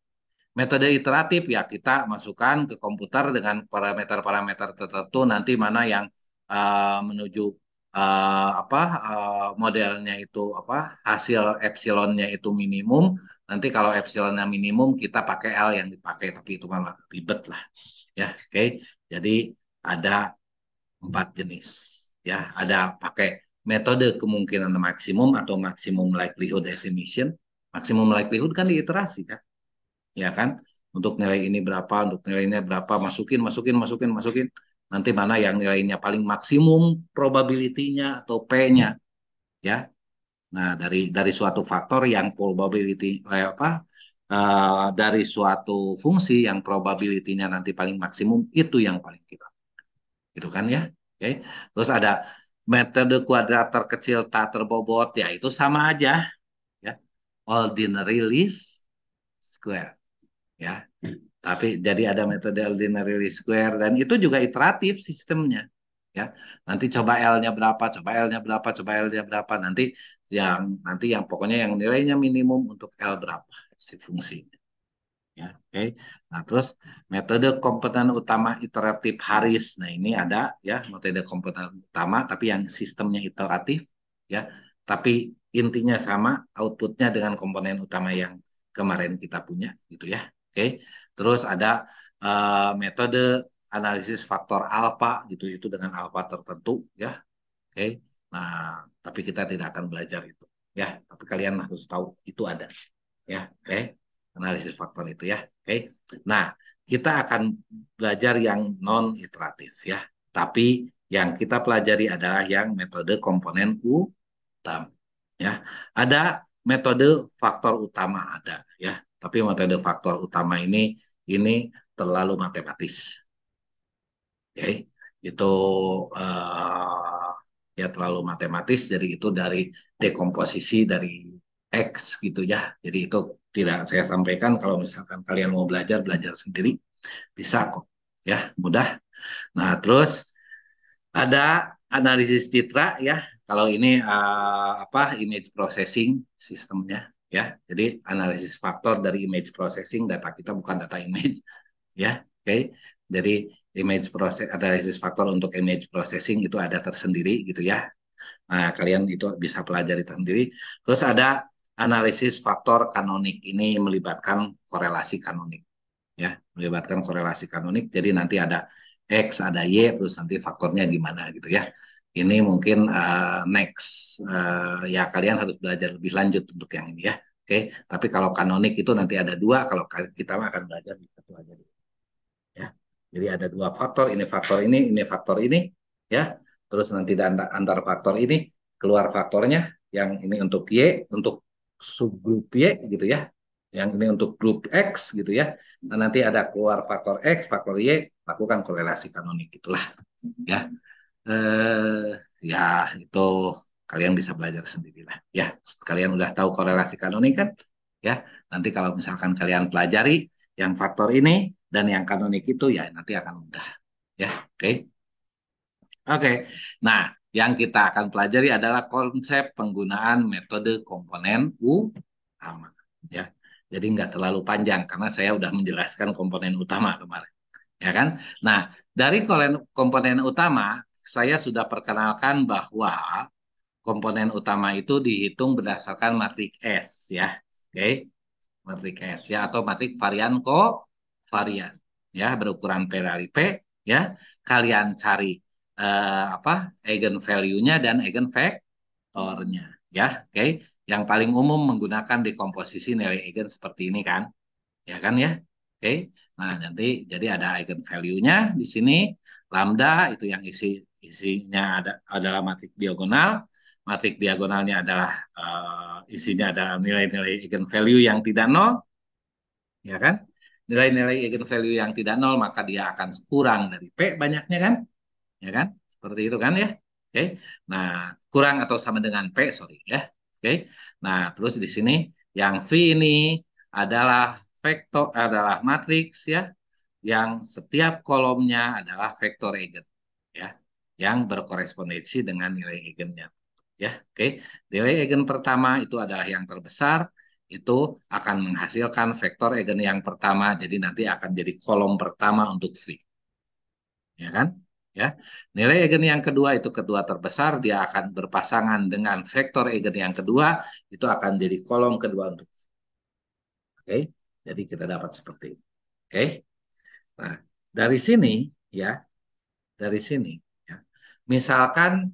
metode iteratif ya kita masukkan ke komputer dengan parameter-parameter tertentu, nanti mana yang menuju apa, modelnya itu apa, hasil epsilonnya itu minimum. Nanti kalau epsilonnya minimum kita pakai L yang dipakai, tapi itu malah ribet lah ya. Oke, jadi ada 4 jenis ya. Ada pakai metode kemungkinan maksimum atau maksimum likelihood estimation. Maksimum likelihood kan diiterasi kan, ya kan? Untuk nilai ini berapa, untuk nilainya berapa, masukin, masukin, masukin, masukin. Nanti mana yang nilainya paling maksimum probability-nya atau P-nya, ya. Nah, dari suatu faktor yang probability apa, dari suatu fungsi yang probability-nya nanti paling maksimum, itu yang paling kita. Gitu kan ya. Oke. Terus ada metode kuadrat terkecil tak terbobot, ya itu sama aja ya. Ordinary least square, ya. Tapi jadi ada metode ordinary least square, dan itu juga iteratif sistemnya. Ya. Nanti coba L-nya berapa, coba L-nya berapa, coba L-nya berapa, nanti yang pokoknya yang nilainya minimum untuk L berapa si fungsinya. Ya, oke. Nah, terus metode komponen utama iteratif Harris. Nah, ini ada ya metode komponen utama tapi yang sistemnya iteratif, ya. Tapi intinya sama, outputnya dengan komponen utama yang kemarin kita punya gitu ya. Oke. Terus ada metode analisis faktor alfa gitu, itu dengan alfa tertentu ya. Oke. Nah, tapi kita tidak akan belajar itu ya. Tapi kalian harus tahu itu ada ya. Oke, analisis faktor itu ya. Oke, nah kita akan belajar yang non iteratif ya, tapi yang kita pelajari adalah yang metode komponen utama ya. Ada metode faktor utama, ada ya, tapi metode faktor utama ini terlalu matematis. Oke, itu ya terlalu matematis, jadi itu dari dekomposisi dari X gitu ya. Jadi itu tidak saya sampaikan, kalau misalkan kalian mau belajar, belajar sendiri bisa kok ya, mudah. Nah, terus ada analisis citra ya. Kalau ini apa, image processing sistemnya ya. Jadi analisis faktor dari image processing, data kita bukan data image ya. Oke. Jadi image process analisis faktor untuk image processing itu ada tersendiri gitu ya. Nah, kalian itu bisa pelajari sendiri. Terus ada analisis faktor kanonik. Ini melibatkan korelasi kanonik ya, melibatkan korelasi kanonik. Jadi nanti ada X, ada Y, terus nanti faktornya gimana gitu ya. Ini mungkin next, ya kalian harus belajar lebih lanjut untuk yang ini ya. Oke, tapi kalau kanonik itu nanti ada dua, kalau kita akan belajar di satu aja ya. Jadi ada dua faktor, ini faktor ini faktor ini ya. Terus nanti antar faktor ini keluar faktornya, yang ini untuk Y, untuk subgrup Y gitu ya. Yang ini untuk grup X gitu ya. Nah, nanti ada keluar faktor X, faktor Y, lakukan korelasi kanonik gitulah ya. Eh ya itu kalian bisa belajar sendiri lah. Ya, kalian udah tahu korelasi kanonik kan? Ya, nanti kalau misalkan kalian pelajari yang faktor ini dan yang kanonik itu, ya nanti akan mudah. Ya, oke. Oke. Nah, yang kita akan pelajari adalah konsep penggunaan metode komponen utama. Ya, jadi nggak terlalu panjang karena saya udah menjelaskan komponen utama kemarin. Ya kan? Nah, dari komponen utama, saya sudah perkenalkan bahwa komponen utama itu dihitung berdasarkan matrik S ya. Oke, matrik S ya, atau matrik varian kovarian. ya, berukuran P dari P, ya. Kalian cari apa? Eigenvalue-nya dan eigenvektornya, ya. Oke. Yang paling umum menggunakan dekomposisi nilai eigen seperti ini kan, ya kan ya. Oke. Nah, nanti jadi ada eigenvalue-nya di sini, lambda itu yang isinya adalah matrik diagonal. Matrik diagonalnya adalah isinya adalah nilai-nilai eigenvalue yang tidak nol, ya kan? Nilai-nilai eigenvalue yang tidak nol maka dia akan kurang dari P banyaknya kan, ya kan? Seperti itu kan ya. Oke. Nah, kurang atau sama dengan P, sorry ya. Oke. Nah, terus di sini yang V ini adalah vektor adalah matriks ya, yang setiap kolomnya adalah vektor eigen ya, yang berkorespondensi dengan nilai eigennya ya. Oke. Nilai eigen pertama itu adalah yang terbesar, itu akan menghasilkan vektor eigen yang pertama, jadi nanti akan jadi kolom pertama untuk V, ya kan? Ya. Nilai eigen yang kedua itu kedua terbesar, dia akan berpasangan dengan vektor eigen yang kedua, itu akan jadi kolom kedua untuk V. Oke. Jadi kita dapat seperti ini. Oke. Nah, dari sini ya, dari sini ya. Misalkan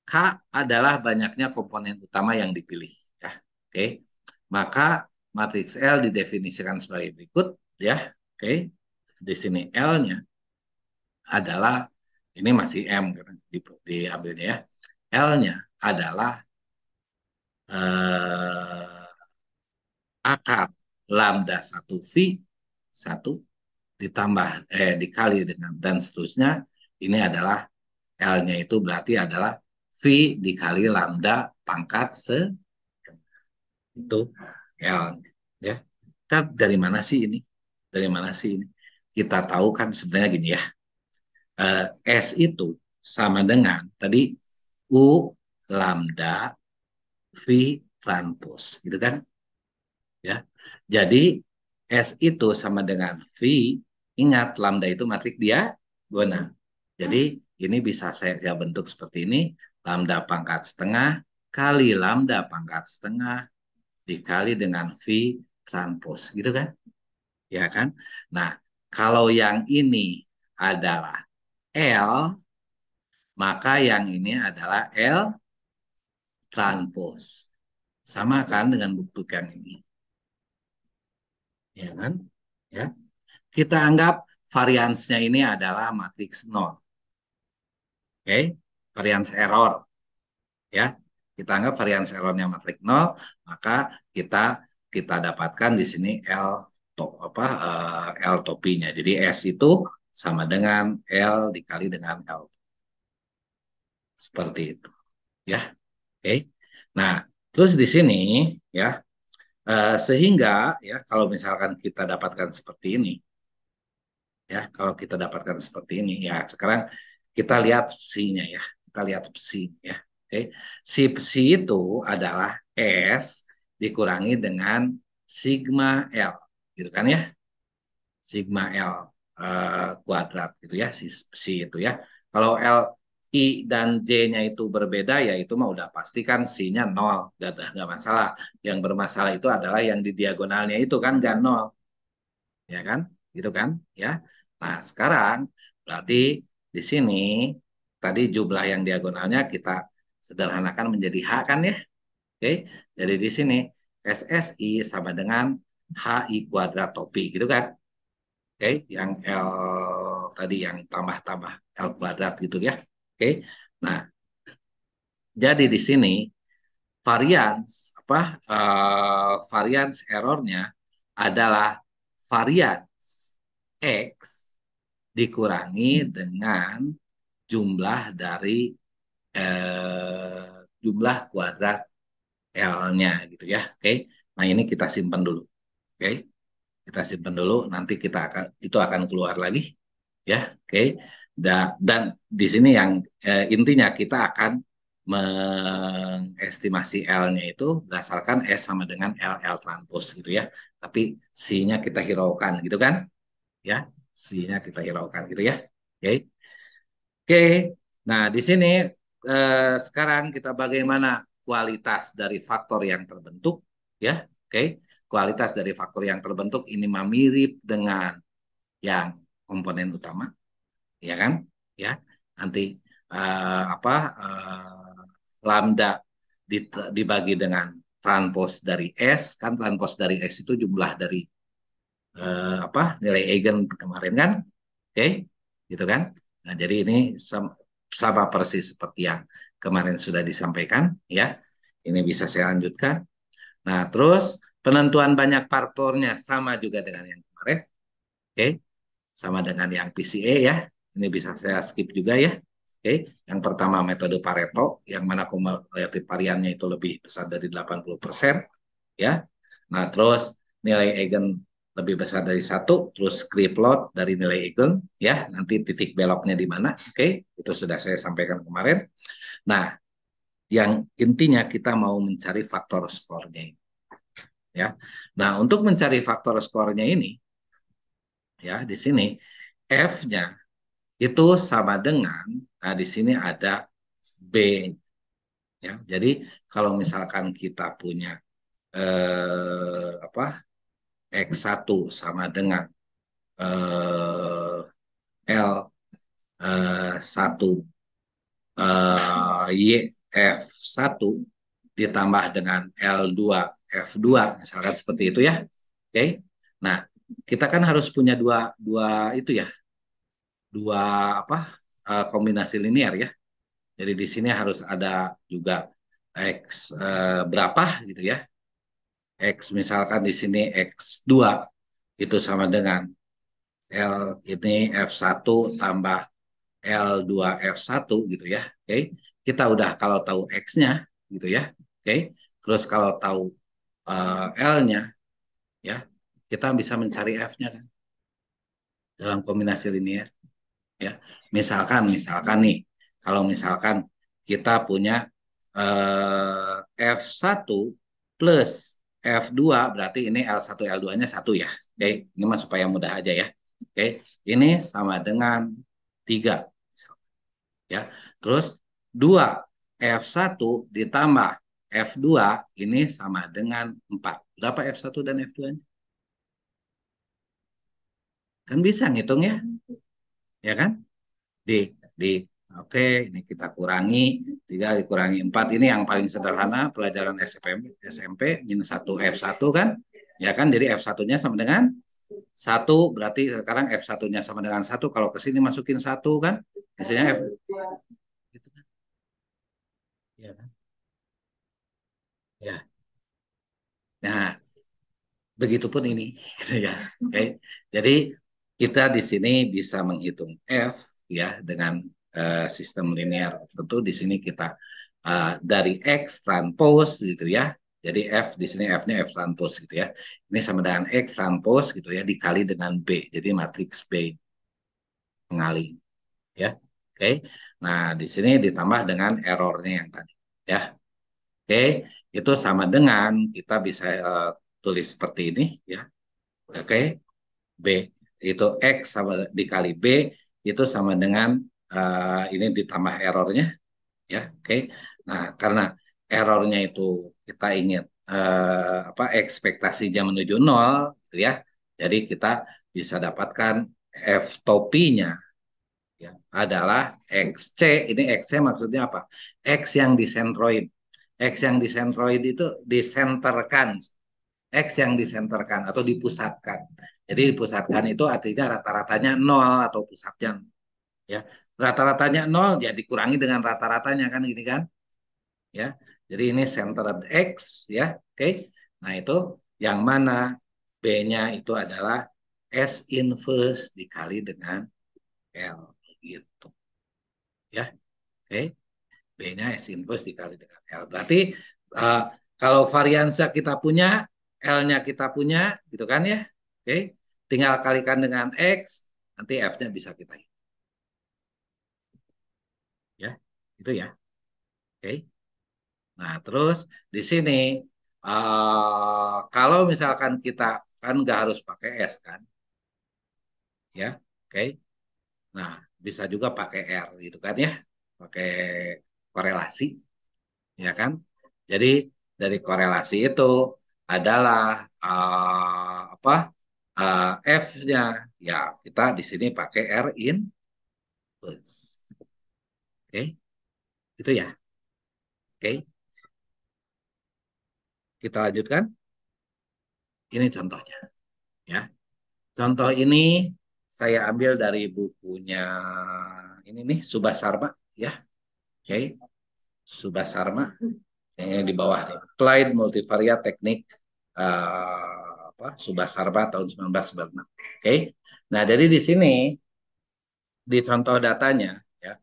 K adalah banyaknya komponen utama yang dipilih ya. Oke. Maka matriks L didefinisikan sebagai berikut ya. Oke. Di sini L-nya adalah ini masih M kan diambilnya ya. L-nya adalah eh, akar lambda 1 V 1 ditambah dikali dengan dan seterusnya. Ini adalah L-nya itu berarti adalah V dikali lambda pangkat itu L, ya. Kita dari mana sih ini? Dari mana sih ini? Kita tahu kan sebenarnya gini ya. S itu sama dengan tadi U lambda V transpose, gitu kan? Ya. Jadi S itu sama dengan V, ingat lambda itu matrik diagonal. Jadi ini bisa saya bentuk seperti ini, lambda pangkat setengah kali lambda pangkat setengah dikali dengan V transpose, gitu kan? Ya kan? Nah, kalau yang ini adalah L, maka yang ini adalah L transpose. Sama kan dengan bentuk yang ini, ya kan? Ya. Kita anggap variansnya ini adalah matriks nol. Oke, varians error ya. Kita anggap varians errornya matriks nol, maka kita kita dapatkan di sini L topinya. Jadi S itu sama dengan L dikali dengan L. Seperti itu ya. Oke. Nah, terus di sini ya, sehingga ya kalau misalkan kita dapatkan seperti ini ya, kalau kita dapatkan seperti ini ya, sekarang kita lihat psi-nya ya, kita lihat psi ya. Oke, si psi itu adalah S dikurangi dengan sigma L, gitu kan ya, sigma L kuadrat gitu ya, si psi itu ya. Kalau L I dan J-nya itu berbeda ya itu mah udah pasti kan psi-nya nol, nggak masalah. Yang bermasalah itu adalah yang di diagonalnya itu kan nggak nol, ya kan, gitu kan ya. Nah sekarang berarti di sini tadi jumlah yang diagonalnya kita sederhanakan menjadi H kan ya. Oke, jadi di sini SSI sama dengan HI kuadrat topi gitu kan. Oke, yang L tadi yang tambah-tambah L kuadrat gitu ya. Oke, nah jadi di sini varians errornya adalah varians X dikurangi dengan jumlah dari jumlah kuadrat L-nya gitu ya. Oke. Nah, ini kita simpan dulu. Oke. Kita simpan dulu, nanti itu akan keluar lagi ya. Oke. Dan di sini yang intinya kita akan mengestimasi L-nya itu berdasarkan S sama dengan L transpose gitu ya. Tapi C-nya kita hiraukan gitu kan? Ya. C-nya kita hiraukan gitu ya. Oke. Oke, nah di sini sekarang kita bagaimana kualitas dari faktor yang terbentuk, ya. Oke, kualitas dari faktor yang terbentuk ini mirip dengan yang komponen utama, ya kan? Ya, nanti apa lambda dibagi dengan transpos dari S, kan transpos dari S itu jumlah dari apa nilai eigen kemarin kan, oke, gitu kan? Nah, jadi ini sama persis seperti yang kemarin sudah disampaikan, ya. Ini bisa saya lanjutkan. Nah, terus penentuan banyak faktornya sama juga dengan yang kemarin, oke, sama dengan yang PCA ya. Ini bisa saya skip juga ya. Oke, yang pertama metode Pareto, yang mana kumulatif variannya itu lebih besar dari 80%, ya. Nah, terus nilai eigen lebih besar dari satu, terus creep load dari nilai eigen, ya. Nanti titik beloknya di mana, oke, itu sudah saya sampaikan kemarin. Nah, yang intinya kita mau mencari faktor skornya, ya. Nah, untuk mencari faktor skornya ini, ya, di sini F-nya itu sama dengan, nah di sini ada B, ya. Jadi kalau misalkan kita punya apa X1 sama dengan L 1 YF1 ditambah dengan L2 F2 misalkan seperti itu ya. Oke. Nah, kita kan harus punya dua dua itu ya, dua apa kombinasi linear ya. Jadi di sini harus ada juga X berapa gitu ya. X misalkan di sini X2 itu sama dengan L ini F1 tambah L2 F1 gitu ya. Oke. Kita udah kalau tahu X-nya gitu ya. Oke. Terus kalau tahu L-nya ya, kita bisa mencari F-nya kan dalam kombinasi linear ya. Misalkan nih, kalau misalkan kita punya F1 plus F2 berarti ini L1 L2-nya satu ya. Oke, ini mah supaya mudah aja ya. Oke, ini sama dengan 3 ya. Terus 2 F1 ditambah F2 ini sama dengan 4. Berapa F1 dan F2-nya? Kan bisa ngitung ya kan? di di oke, ini kita kurangi 3 dikurangi 4 ini yang paling sederhana pelajaran SMP minus 1 F1 kan, ya kan, jadi F1-nya sama dengan 1 berarti sekarang F1-nya sama dengan 1 kalau ke sini masukin 1 kan misalnya F gitu kan, ya kan, ya. Nah, begitupun ini gitu ya, oke, jadi kita di sini bisa menghitung F ya dengan sistem linear. Tentu di sini kita dari X transpose gitu ya. Jadi F di sini F-nya F transpose gitu ya. Ini sama dengan X transpose gitu ya dikali dengan B. Jadi matriks B pengali ya. Oke. Nah, di sini ditambah dengan errornya yang tadi ya. Oke, itu sama dengan kita bisa tulis seperti ini ya. Oke. B itu X sama dikali B itu sama dengan ini ditambah errornya ya, oke. Nah, karena errornya itu kita ingat apa ekspektasinya menuju nol gitu ya, jadi kita bisa dapatkan F topinya ya adalah XC. Ini XC maksudnya apa? X yang disentroid. X yang disentroid itu disenterkan, X yang disenterkan atau dipusatkan. Jadi dipusatkan itu artinya rata-ratanya nol atau pusatnya ya. Rata-ratanya nol ya dikurangi dengan rata-ratanya kan gini kan ya. Jadi ini centered X ya. Oke. Nah, itu yang mana B-nya itu adalah S inverse dikali dengan L gitu ya. Oke. B-nya S inverse dikali dengan L. Berarti uh, kalau variansa kita punya, L-nya kita punya, gitu kan ya. Oke, tinggal kalikan dengan X, nanti F-nya bisa kita hitung. Ya, itu ya. Oke. Nah, terus di sini, kalau misalkan kita kan nggak harus pakai S kan, ya. Oke. Nah, bisa juga pakai R gitu kan ya. Pakai korelasi, ya kan. Jadi dari korelasi itu adalah apa F-nya ya kita di sini pakai R inverse. Oke, itu ya. Oke, kita lanjutkan. Ini contohnya ya. Contoh ini saya ambil dari bukunya ini nih Subasarma ya. Oke, Subasarma yang di bawah nih. Applied Multivariate Technique Subasarma tahun 1996. Oke. Nah, jadi di sini di contoh datanya ya.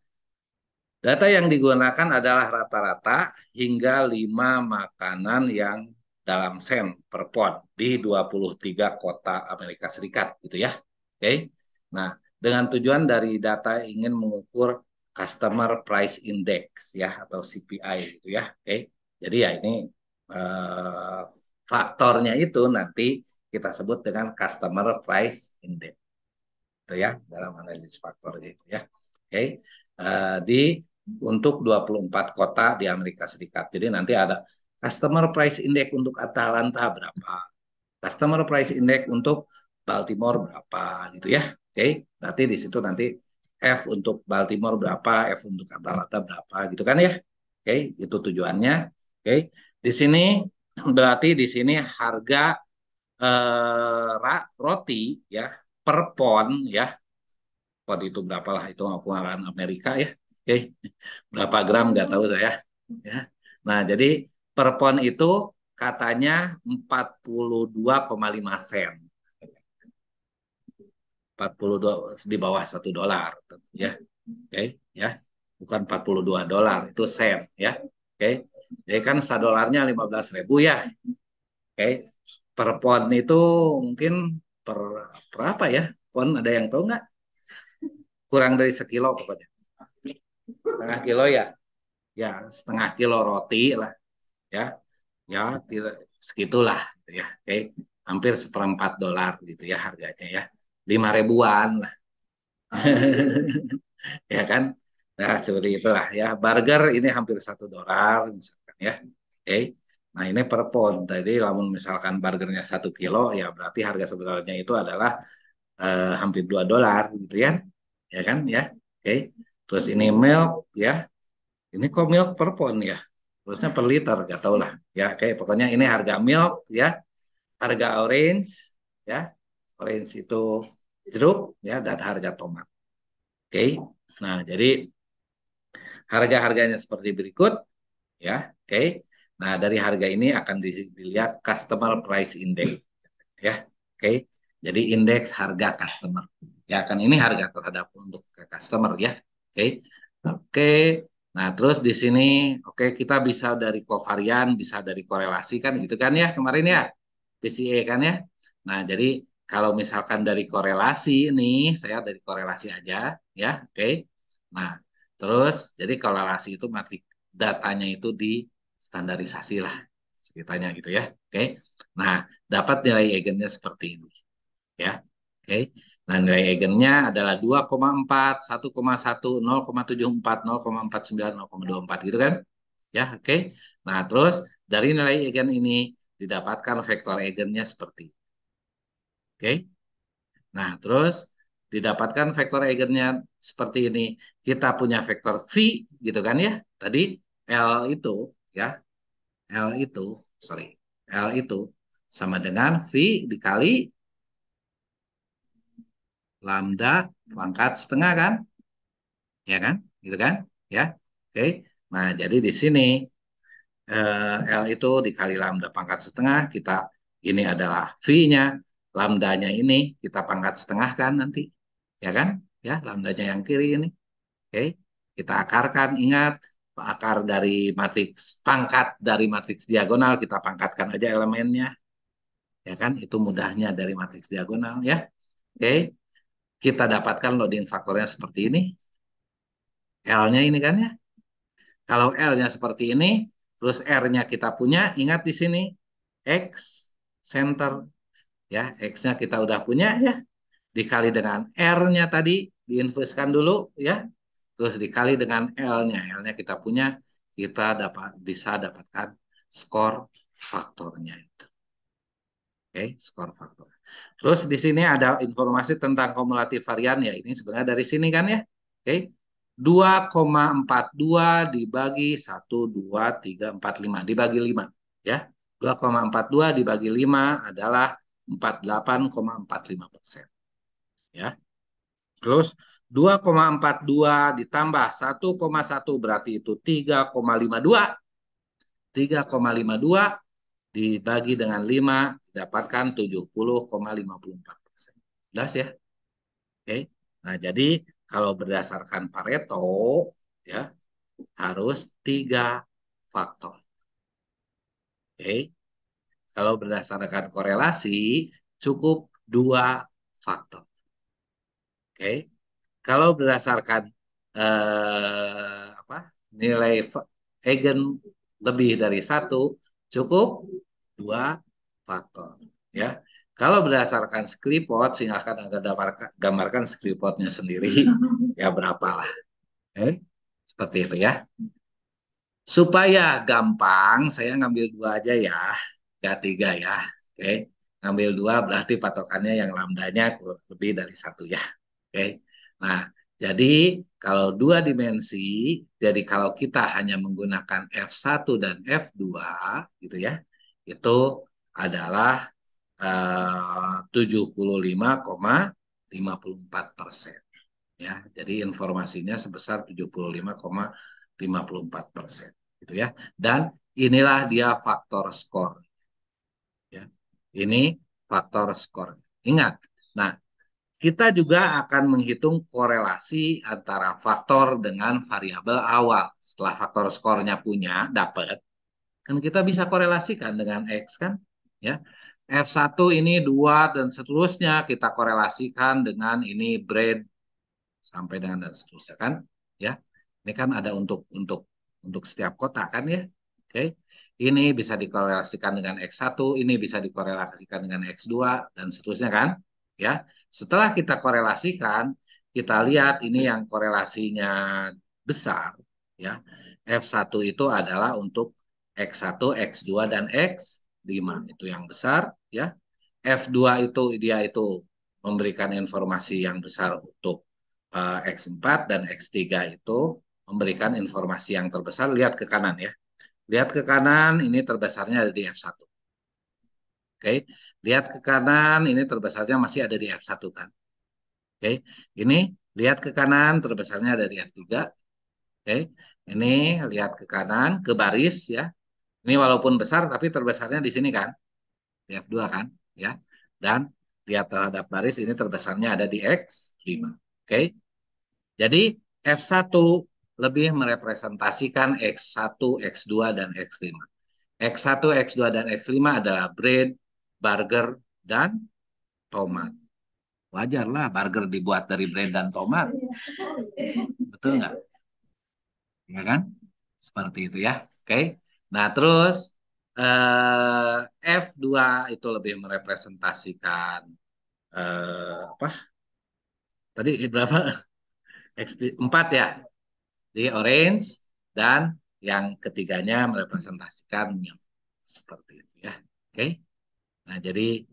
Data yang digunakan adalah rata-rata hingga 5 makanan yang dalam sen per pon di 23 kota Amerika Serikat gitu ya. Oke. Nah, dengan tujuan dari data ingin mengukur Customer Price Index ya atau CPI gitu ya. Oke. Jadi ya ini eh, faktornya itu nanti kita sebut dengan Customer Price Index itu ya dalam analisis faktor gitu ya. Oke. Di untuk 24 kota di Amerika Serikat. Jadi nanti ada Customer Price Index untuk Atlanta berapa, Customer Price Index untuk Baltimore berapa gitu ya. Oke, nanti di situ nanti F untuk Baltimore berapa, F untuk Atlanta berapa gitu kan ya. Oke, itu tujuannya. Oke, di sini berarti di sini harga roti ya per pon ya. Pon itu berapa lah itu ukuran Amerika ya. Oke, berapa gram nggak tahu saya. Ya. Nah, jadi per pon itu katanya 42,5 sen. 42 di bawah $1 ya. Oke, ya. Bukan $42, itu sen ya. Oke. Jadi kan $1 15.000 ya. Oke. Per pon itu mungkin per berapa ya? Pon ada yang tahu nggak? Kurang dari sekilo pokoknya. Setengah kilo ya. Ya, setengah kilo roti lah ya. Ya segitulah gitu ya. Oke, hampir seperempat dolar gitu ya harganya ya. 5 ribuan lah. Ya kan. Nah, seperti itulah ya. Burger ini hampir $1 misalkan ya. Oke. Nah, ini per pound. Jadi lamun misalkan burgernya 1 kilo ya berarti harga sebenarnya itu adalah hampir $2 gitu ya. Ya kan ya. Oke. Terus ini milk ya. Ini kok milk per pound ya. Terusnya per liter, gak tau lah. Ya, oke, pokoknya ini harga milk ya, harga orange ya, orange itu jeruk ya, dan harga tomat. Oke, nah jadi harga-harganya seperti berikut ya. Oke, nah dari harga ini akan dilihat customer price index ya. Oke, jadi indeks harga customer. Ya kan ini harga terhadap untuk customer ya. Oke. Oke. Nah, terus di sini oke kita bisa dari kovarian, bisa dari korelasi kan gitu kan ya kemarin ya. PCA kan ya. Nah, jadi kalau misalkan dari korelasi nih, saya dari korelasi aja ya. Oke. Nah, terus jadi korelasi itu matrik datanya itu di standarisasi lah ceritanya gitu ya. Oke. Nah, dapat nilai eigennya seperti ini ya. Oke. Nah, nilai eigennya adalah 2,4, 1,1, 0,74, 0,49, 0,24 gitu kan? Ya, oke. Nah, terus dari nilai eigen ini didapatkan vektor eigennya seperti ini. Oke. Nah, terus didapatkan vektor eigennya seperti ini. Kita punya vektor V gitu kan ya. Tadi L itu ya, L itu, sorry, L itu sama dengan V dikali lambda pangkat setengah kan? Ya kan? Gitu kan? Ya. Oke. Nah, jadi di sini L itu dikali lambda pangkat setengah, kita ini adalah V-nya, lambdanya ini kita pangkat setengah kan nanti. Ya kan? Ya, lambdanya yang kiri ini. Oke. Kita akarkan, ingat akar dari matriks pangkat dari matriks diagonal kita pangkatkan aja elemennya. Ya kan? Itu mudahnya dari matriks diagonal ya. Oke. Kita dapatkan loading faktornya seperti ini. L-nya ini kan ya. Kalau L-nya seperti ini, terus R-nya kita punya, ingat di sini X center ya, X-nya kita udah punya ya, dikali dengan R-nya tadi diinverskan dulu ya, terus dikali dengan L-nya, L-nya kita punya, kita bisa dapatkan skor faktornya itu. Oke, skor faktor. Terus di sini ada informasi tentang kumulatif varian ya. Ini sebenarnya dari sini kan ya. Oke. 2,42 dibagi 1, 2, 3, 4, 5 dibagi 5 ya. 2,42 dibagi 5 adalah 48,45% ya. Terus 2,42 ditambah 1,1 berarti itu 3,52. 3,52 dibagi dengan 5 didapatkan 70,54%. Jelas ya? Oke. Nah, jadi kalau berdasarkan Pareto ya harus 3 faktor. Oke. Kalau berdasarkan korelasi cukup 2 faktor. Oke. Kalau berdasarkan apa nilai eigen lebih dari 1 cukup 2 faktor ya. Kalau berdasarkan skripot silakan Anda gambarkan skripotnya sendiri ya berapa lah. Seperti itu ya. Supaya gampang saya ngambil 2 aja ya, gak 3 ya. Oke. Ngambil 2 berarti patokannya yang lambdanya lebih dari 1 ya. Oke. Nah, jadi kalau 2 dimensi, jadi kalau kita hanya menggunakan F1 dan F2 gitu ya, itu adalah 75,54%. Ya, jadi informasinya sebesar 75,54%. Gitu ya. Dan inilah dia faktor skor. Ya. Ini faktor skor. Ingat, nah kita juga akan menghitung korelasi antara faktor dengan variabel awal. Setelah faktor skornya punya, dapat, kan kita bisa korelasikan dengan X kan? Ya. F1 ini 2 dan seterusnya kita korelasikan dengan ini bread sampai dengan dan seterusnya kan? Ya. Ini kan ada untuk setiap kota kan ya? Oke. Ini bisa dikorelasikan dengan X1, ini bisa dikorelasikan dengan X2 dan seterusnya kan? Ya. Setelah kita korelasikan, kita lihat ini yang korelasinya besar ya. F1 itu adalah untuk X1, X2 dan X5 itu yang besar ya. F2 itu dia itu memberikan informasi yang besar untuk X4 dan X3 itu memberikan informasi yang terbesar. Lihat ke kanan ya. Lihat ke kanan, ini terbesarnya ada di F1. Oke. Lihat ke kanan, ini terbesarnya masih ada di F1 kan. Oke. Ini lihat ke kanan, terbesarnya ada di F3. Oke. Ini lihat ke kanan, ke baris ya. Ini walaupun besar tapi terbesarnya di sini kan. Di F2 kan, ya. Dan lihat terhadap baris ini terbesarnya ada di X5. Oke. Jadi F1 lebih merepresentasikan X1, X2, dan X5. X1, X2, dan X5 adalah bread, burger, dan tomat. Wajar lah burger dibuat dari bread dan tomat. Betul nggak? Ya kan? Seperti itu ya. Oke. Nah, terus F2 itu lebih merepresentasikan apa? Tadi berapa? X4 ya. Jadi orange dan yang ketiganya merepresentasikan milk. Seperti itu ya. Oke. Nah, jadi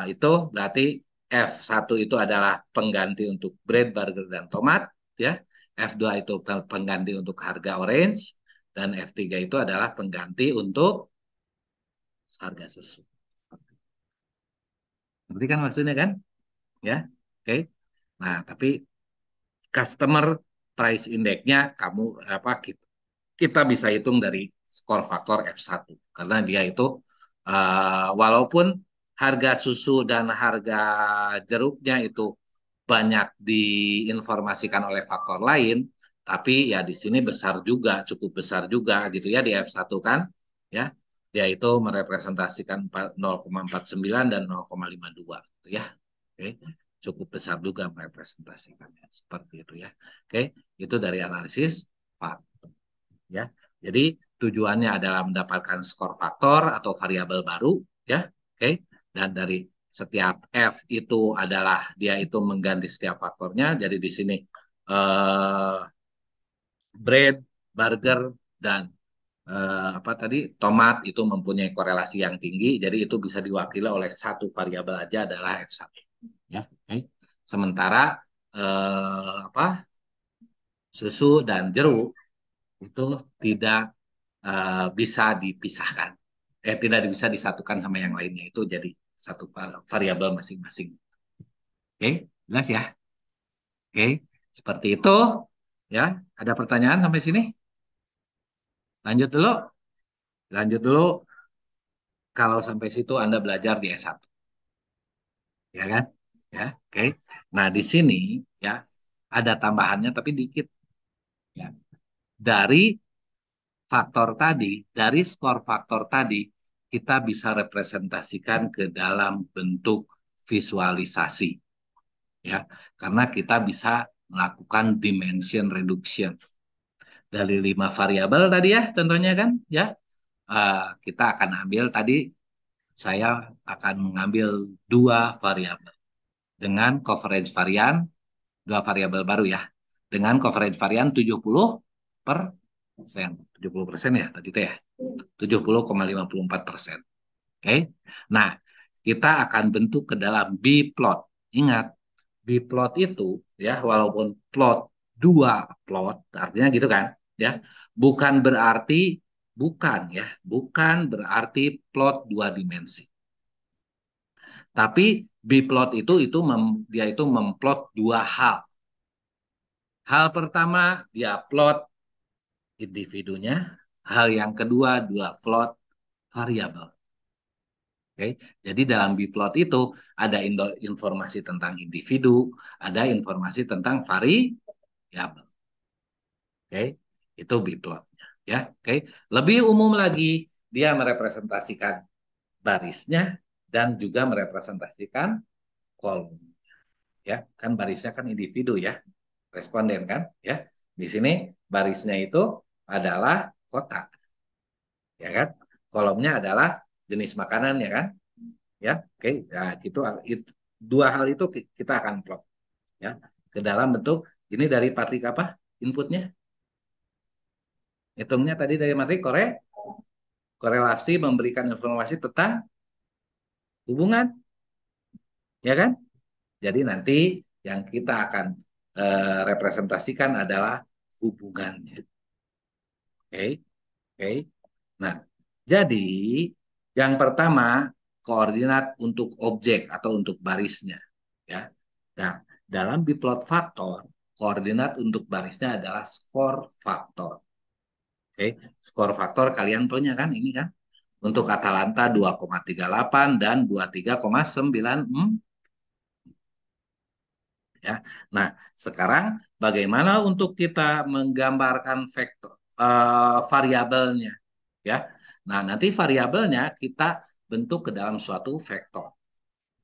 itu berarti F1 itu adalah pengganti untuk bread, burger, dan tomat ya. F2 itu pengganti untuk harga orange dan F3 itu adalah pengganti untuk harga susu. Berarti kan maksudnya kan? Ya. Oke. Nah, tapi customer price index-nya kamu apa kita bisa hitung dari skor faktor F1 karena dia itu walaupun harga susu dan harga jeruknya itu banyak diinformasikan oleh faktor lain, tapi ya di sini besar juga, cukup besar juga gitu ya di F1 kan, ya. Dia itu merepresentasikan 0,49 dan 0,52 gitu ya. Oke. Cukup besar juga merepresentasikannya seperti itu ya. Oke, itu dari analisis faktor ya. Jadi tujuannya adalah mendapatkan skor faktor atau variabel baru ya. Oke. Dan dari setiap F itu adalah dia itu mengganti setiap faktornya. Jadi di sini bread, burger dan apa tadi, tomat itu mempunyai korelasi yang tinggi, jadi itu bisa diwakili oleh satu variabel aja adalah F1. Ya, oke. Sementara apa, susu dan jeruk itu tidak bisa dipisahkan, tidak bisa disatukan sama yang lainnya, itu jadi satu variabel masing-masing. Oke, jelas ya. Oke, seperti itu. Ya, ada pertanyaan sampai sini? Lanjut dulu, lanjut dulu. Kalau sampai situ Anda belajar di S1, ya kan? Ya, oke. Nah, di sini ya ada tambahannya tapi dikit ya. Dari faktor tadi, dari skor faktor tadi, kita bisa representasikan ke dalam bentuk visualisasi ya. Karena kita bisa melakukan dimension reduction dari 5 variabel tadi ya, contohnya kan ya. Kita akan ambil tadi, saya akan mengambil 2 variabel dengan coverage varian, 2 variabel baru ya, dengan coverage varian 70%. 70% ya tadi itu ya. 70,54%. Oke. Nah, kita akan bentuk ke dalam B-plot. Ingat, B-plot itu ya, walaupun plot, 2 plot, artinya gitu kan, ya. Bukan berarti, bukan berarti plot 2 dimensi. Tapi B-plot dia itu memplot 2 hal. Hal pertama, dia plot individunya. Hal yang kedua, dua plot variabel. Oke, jadi dalam B-plot itu ada informasi tentang individu, ada informasi tentang variabel. Oke, itu B-plotnya. Ya, oke. Lebih umum lagi, dia merepresentasikan barisnya dan juga merepresentasikan kolom. Ya, kan barisnya kan individu ya, responden kan, ya. Di sini barisnya itu adalah kota, ya kan. Kolomnya adalah jenis makanan, ya kan. Ya, oke. Nah, itu 2 hal itu kita akan plot ya ke dalam bentuk ini dari matrik apa inputnya? Hitungnya tadi dari matrik korelasi memberikan informasi tentang hubungan, ya kan? Jadi nanti yang kita akan representasikan adalah hubungannya. Oke, oke. Nah, jadi yang pertama koordinat untuk objek atau untuk barisnya, ya. Nah, dalam biplot faktor, koordinat untuk barisnya adalah skor faktor. Oke, skor faktor kalian punya kan ini kan? Untuk Atalanta 2,38 dan 23,94 ya. Nah, sekarang bagaimana untuk kita menggambarkan vektor variabelnya ya. Nah, nanti variabelnya kita bentuk ke dalam suatu vektor.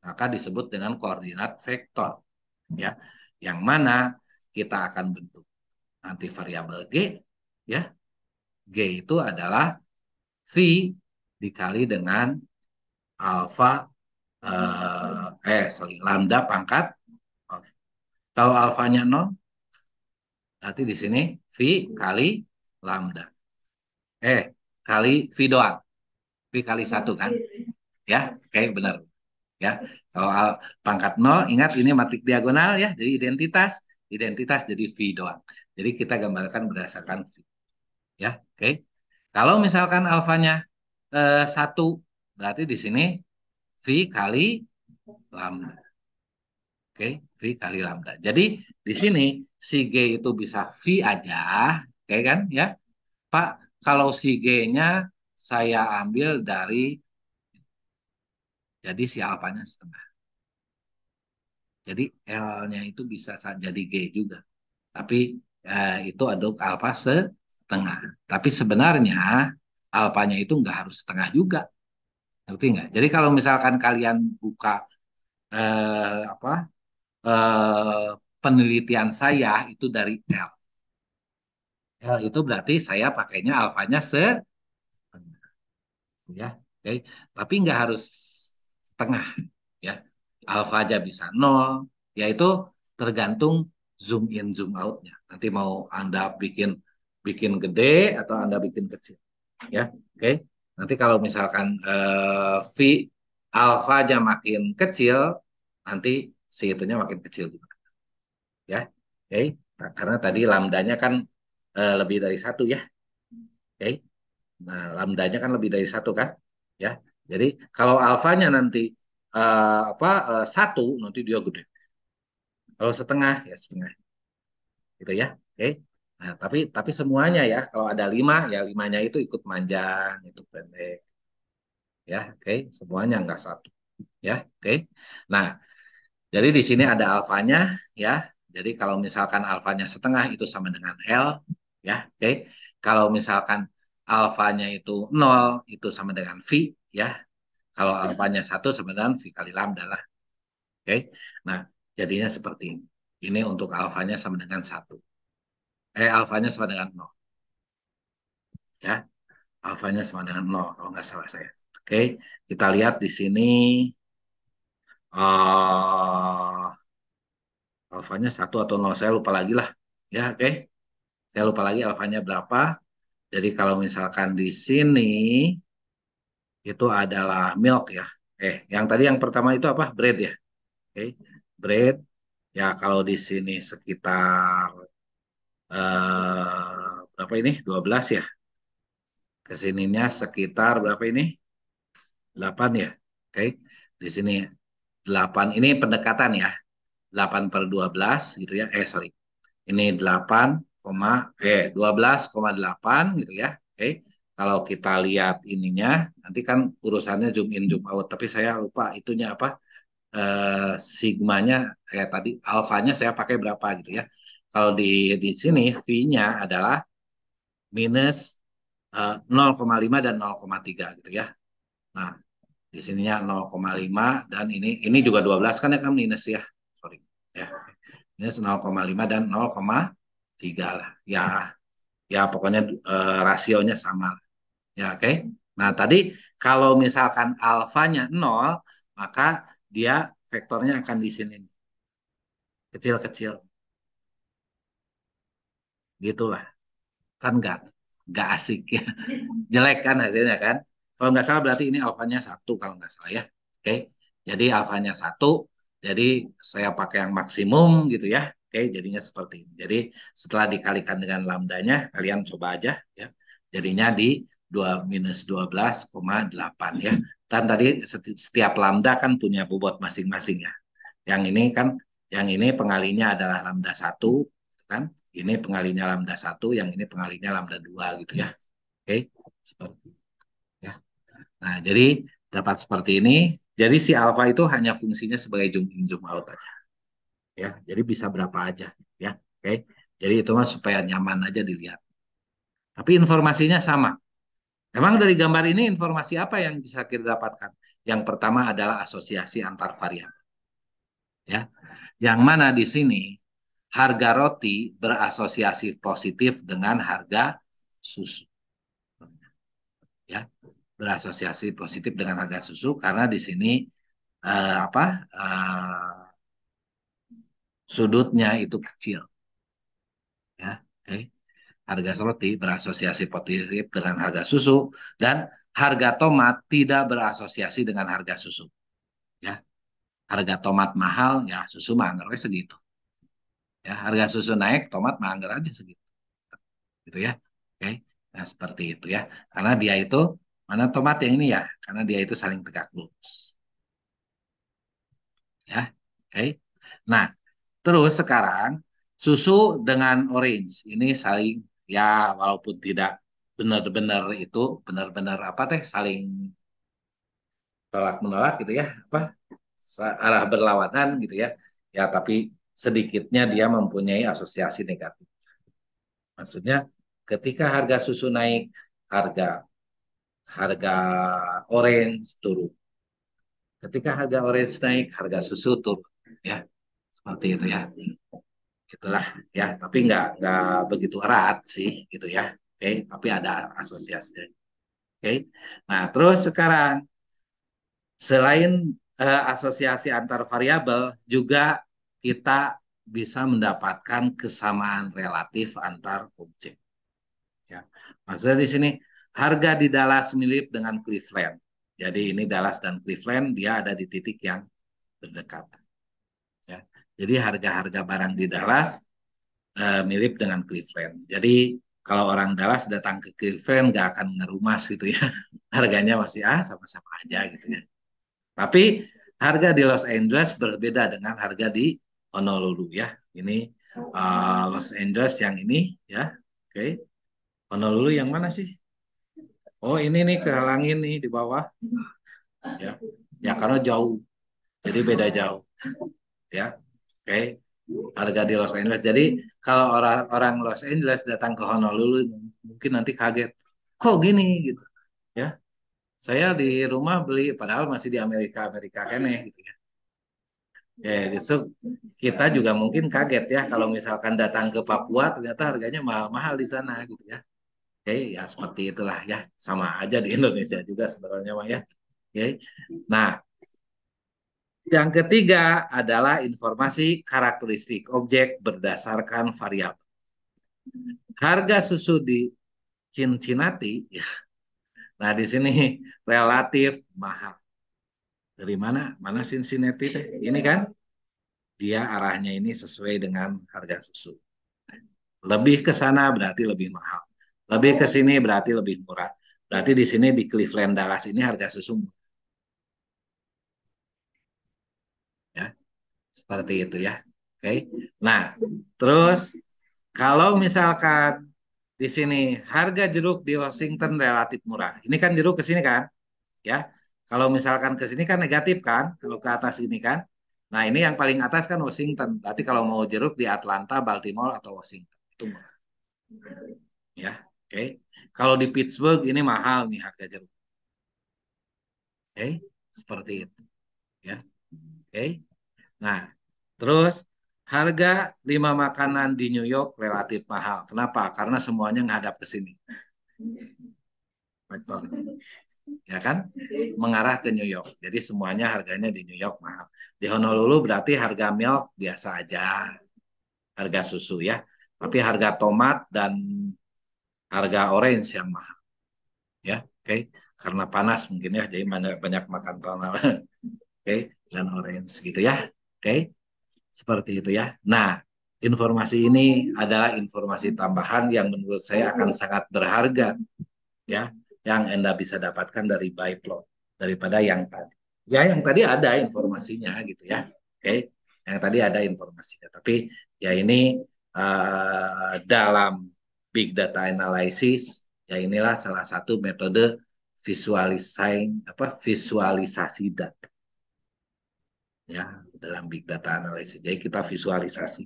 Maka disebut dengan koordinat vektor ya. Yang mana kita akan bentuk nanti variabel G ya. G itu adalah V dikali dengan alfa sorry, lambda pangkat alfa. Kalau alfanya 0, berarti di sini V kali lambda. Kali V doang. V kali 1 kan? Ya, oke benar. Ya, kalau pangkat 0, ingat ini matrik diagonal ya, jadi identitas jadi V doang. Jadi kita gambarkan berdasarkan V. Ya, oke. Kalau misalkan alfanya 1, berarti di sini V kali lambda. Oke, V kali lambda. Jadi di sini si G itu bisa V aja, oke kan ya. Pak, kalau si G-nya saya ambil dari, jadi si alfanya setengah. Jadi L-nya itu bisa jadi G juga. Tapi itu aduk alfa setengah. Tapi sebenarnya alfanya itu nggak harus setengah juga. Ngerti nggak? Jadi kalau misalkan kalian buka apa eh, penelitian saya itu dari L. L itu berarti saya pakainya alfanya setengah. Ya, oke. Tapi nggak harus setengah. Ya, alfa aja bisa nol. Yaitu tergantung zoom in zoom outnya. Nanti mau Anda bikin bikin gede atau Anda bikin kecil. Ya, oke. Nanti kalau misalkan V alfanya makin kecil, nanti si itunya makin kecil juga. Ya, oke. Nah, karena tadi lambdanya kan lebih dari satu ya, oke. Nah, lambdanya kan lebih dari satu kan, ya. Jadi kalau alfanya nanti satu, nanti dia gede. Kalau setengah ya setengah, gitu ya, oke. Nah, tapi semuanya ya, kalau ada lima ya limanya itu ikut manjang, itu pendek, ya, oke. Semuanya nggak satu, ya, oke. Nah, jadi di sini ada alfanya, ya. Jadi kalau misalkan alfanya setengah itu sama dengan L, ya, oke. Kalau misalkan alfanya itu nol itu sama dengan V, ya. Kalau alfanya satu sama dengan V kali lambda lah, oke. Nah, jadinya seperti ini. Ini untuk alfanya sama dengan satu. Alfanya sama dengan nol, ya. Alfanya sama dengan nol kalau nggak salah saya. Oke, kita lihat di sini uh, alfanya satu atau nol, saya lupa lagi lah. Ya, oke. Saya lupa lagi alfanya berapa. Jadi kalau misalkan di sini itu adalah milk ya. Yang tadi yang pertama itu apa? Bread ya. Oke, bread. Ya kalau di sini sekitar berapa ini? 12 ya. Kesininya sekitar berapa ini? 8 ya. Oke. Di sini 8 ini pendekatan ya. 8/12 gitu ya. Sorry. Ini 12,8 gitu ya. Oke. Kalau kita lihat ininya, nanti kan urusannya zoom in zoom out, tapi saya lupa itunya apa, sigmanya kayak tadi alfanya saya pakai berapa gitu ya. Kalau di sini V-nya adalah minus 0,5 dan 0,3 gitu ya. Nah, di sininya 0,5 dan ini juga 12 kan ya kan minus ya. Sorry. Ya. Minus 0,5 dan 0,3 lah. Ya, ya pokoknya rasionya sama. Ya, oke. Nah, tadi kalau misalkan alfanya 0, maka dia vektornya akan di sini kecil-kecil. Gitulah. Kan nggak asik ya. Jelek kan hasilnya kan. Kalau nggak salah berarti ini alfanya satu kalau nggak salah ya. Oke. Jadi alfanya satu. Jadi saya pakai yang maksimum gitu ya. Oke, jadinya seperti ini. Jadi setelah dikalikan dengan lambdanya, kalian coba aja ya. Jadinya di 2 minus 12,8 ya. Dan tadi setiap lambda kan punya bobot masing-masing ya. Yang ini kan, yang ini pengalinya adalah lambda satu, kan? Ini pengalinya lambda satu, yang ini pengalinya lambda dua gitu ya. Oke, seperti ya. Nah, jadi dapat seperti ini. Jadi si alfa itu hanya fungsinya sebagai zoom in zoom out aja, ya. Jadi bisa berapa aja, ya. Oke. Jadi itu mah supaya nyaman aja dilihat. Tapi informasinya sama. Emang dari gambar ini informasi apa yang bisa kita dapatkan? Yang pertama adalah asosiasi antar variabel, ya. Yang mana di sini harga roti berasosiasi positif dengan harga susu, ya, berasosiasi positif dengan harga susu karena di sini apa sudutnya itu kecil, ya, oke. Harga roti berasosiasi positif dengan harga susu dan harga tomat tidak berasosiasi dengan harga susu, ya. Harga tomat mahal, ya susu mah anggarnya segitu, ya. Harga susu naik, tomat mah anggar aja segitu, gitu ya. Oke, nah seperti itu ya. Karena dia itu mana tomat yang ini ya, karena dia itu saling tegak lurus, ya. Oke. Nah, terus sekarang susu dengan orange ini saling, ya, walaupun tidak benar-benar itu benar-benar apa teh saling tolak menolak gitu ya, apa arah berlawanan gitu ya. Ya, tapi sedikitnya dia mempunyai asosiasi negatif. Maksudnya ketika harga susu naik, harga harga orange turun. Ketika harga orange naik, harga susu turun. Ya, seperti itu ya. Itulah ya, tapi nggak begitu erat sih gitu ya. Oke, tapi ada asosiasinya. Oke. Nah, terus sekarang selain asosiasi antar variabel, juga kita bisa mendapatkan kesamaan relatif antar objek. Ya, maksudnya di sini Harga di Dallas mirip dengan Cleveland. Jadi ini Dallas dan Cleveland dia ada di titik yang berdekatan. Ya. Jadi harga-harga barang di Dallas mirip dengan Cleveland. Jadi kalau orang Dallas datang ke Cleveland nggak akan ngerumas gitu ya. Harganya masih sama-sama aja gitu ya. Tapi harga di Los Angeles berbeda dengan harga di Honolulu ya. Ini Los Angeles yang ini ya. Oke. Honolulu yang mana sih? Oh ini nih kehalangin nih di bawah ya. Ya karena jauh. Jadi beda jauh ya. Oke. Harga di Los Angeles. Jadi kalau orang Los Angeles datang ke Honolulu mungkin nanti kaget. Kok gini gitu ya. Saya di rumah beli padahal masih di Amerika Amerika kene gitu ya. Ya, justru kita juga mungkin kaget ya kalau misalkan datang ke Papua ternyata harganya mahal-mahal di sana gitu ya. Oke, ya seperti itulah ya. Sama aja di Indonesia juga sebenarnya Mah ya. Oke. Nah, yang ketiga adalah informasi karakteristik objek berdasarkan variabel. Harga susu di Cincinnati, ya. Nah di sini relatif mahal. Dari mana? Mana Cincinnati teh? Ini kan dia arahnya ini sesuai dengan harga susu. Lebih ke sana berarti lebih mahal. Lebih ke sini berarti lebih murah. Berarti di sini di Cleveland Dallas ini harga susu ya. Seperti itu ya. Oke. Nah, terus kalau misalkan di sini harga jeruk di Washington relatif murah. Ini kan jeruk ke sini kan, ya. Kalau misalkan ke sini kan negatif kan, kalau ke atas ini kan. Nah, ini yang paling atas kan Washington. Berarti kalau mau jeruk di Atlanta, Baltimore atau Washington itu murah, ya. Oke. Kalau di Pittsburgh ini mahal nih harga jeruk. Oke, seperti itu, ya. Oke. Nah, terus harga 5 makanan di New York relatif mahal. Kenapa? Karena semuanya ngadap ke sini. Ya kan? Mengarah ke New York. Jadi semuanya harganya di New York mahal. Di Honolulu berarti harga milk biasa aja, harga susu ya. Tapi harga tomat dan harga orange yang mahal ya. Oke, karena panas mungkin ya, jadi banyak banyak makan tomat. Oke, dan orange gitu ya. Oke, seperti itu ya. Nah, informasi ini adalah informasi tambahan yang menurut saya akan sangat berharga ya, yang Anda bisa dapatkan dari buy plot daripada yang tadi. Ya, yang tadi ada informasinya gitu ya. Oke, yang tadi ada informasinya. Tapi ya ini dalam big data analysis ya inilah salah satu metode visualisasi data ya dalam big data analysis. Jadi kita visualisasi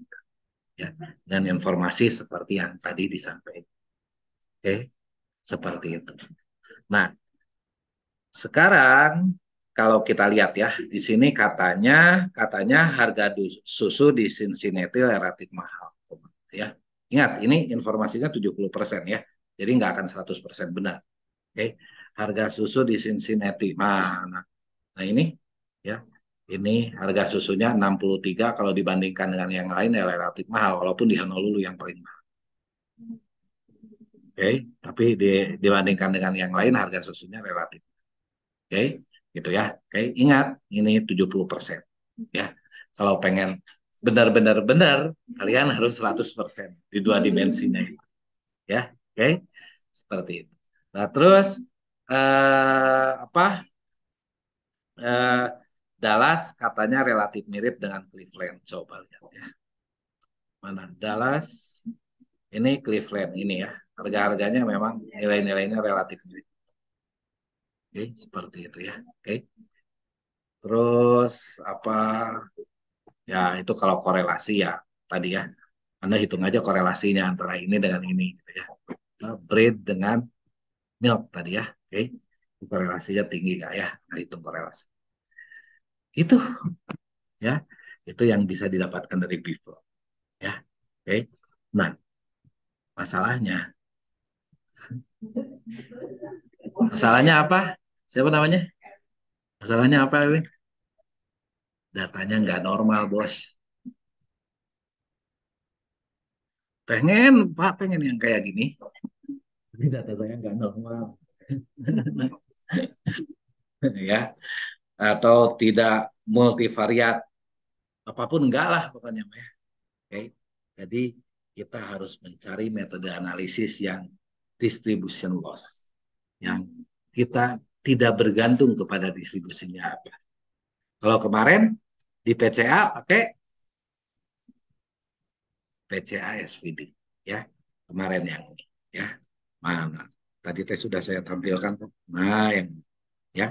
ya dengan informasi seperti yang tadi disampaikan. Oke, seperti itu. Nah, sekarang kalau kita lihat ya, di sini katanya harga susu di Cincinnati relatif mahal, ya. Ingat, ini informasinya 70% ya. Jadi nggak akan 100% benar. Oke. Harga susu di Cincinnati mana? Nah, ini ya. Ini harga susunya 63 kalau dibandingkan dengan yang lain ya relatif mahal walaupun di Honolulu yang paling mahal. Oke, tapi dibandingkan dengan yang lain harga susunya relatif. Oke, gitu ya. Oke, ingat ini 70% ya. Kalau pengen benar-benar benar, kalian harus 100% di dua dimensinya ya. Oke, seperti itu. Nah, terus apa? Eh, Dallas katanya relatif mirip dengan Cleveland. Coba lihat ya. Mana Dallas? Ini Cleveland ini ya. Harga-harganya memang nilai-nilainya relatif mirip. Oke, seperti itu ya. Oke. Terus apa? Ya, itu kalau korelasi ya tadi ya. Anda hitung aja korelasinya antara ini dengan ini gitu ya. Bread dengan milk tadi ya. Oke. Korelasinya tinggi nggak ya? Nah, hitung korelasi. Itu ya. Itu yang bisa didapatkan dari Biflo ya. Oke. Nah, masalahnya masalahnya apa? Siapa namanya? Masalahnya apa, ini? Datanya nggak normal, bos. Pengen, Pak, pengen yang kayak gini. Tapi data saya nggak normal. Ya, atau tidak multivariat, apapun enggak lah pokoknya ya. Oke. Jadi kita harus mencari metode analisis yang distribution loss, yang kita tidak bergantung kepada distribusinya apa. Kalau kemarin di PCA pakai PCA SVD ya, kemarin yang ini ya. Mana? Tadi tes sudah saya tampilkan. Nah, yang ini ya.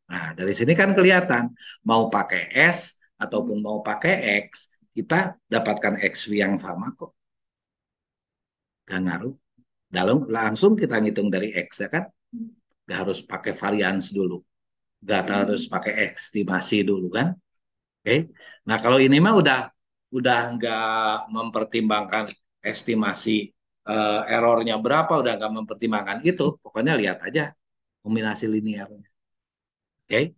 Nah, dari sini kan kelihatan mau pakai S ataupun mau pakai X, kita dapatkan XV yang sama kok. Gak ngaruh. Dalam langsung kita ngitung dari X ya kan. Gak harus pakai varians dulu. Gak harus pakai estimasi dulu kan. Oke. Nah, kalau ini mah udah nggak mempertimbangkan estimasi errornya berapa, udah nggak mempertimbangkan itu. Pokoknya lihat aja kombinasi linearnya. Oke.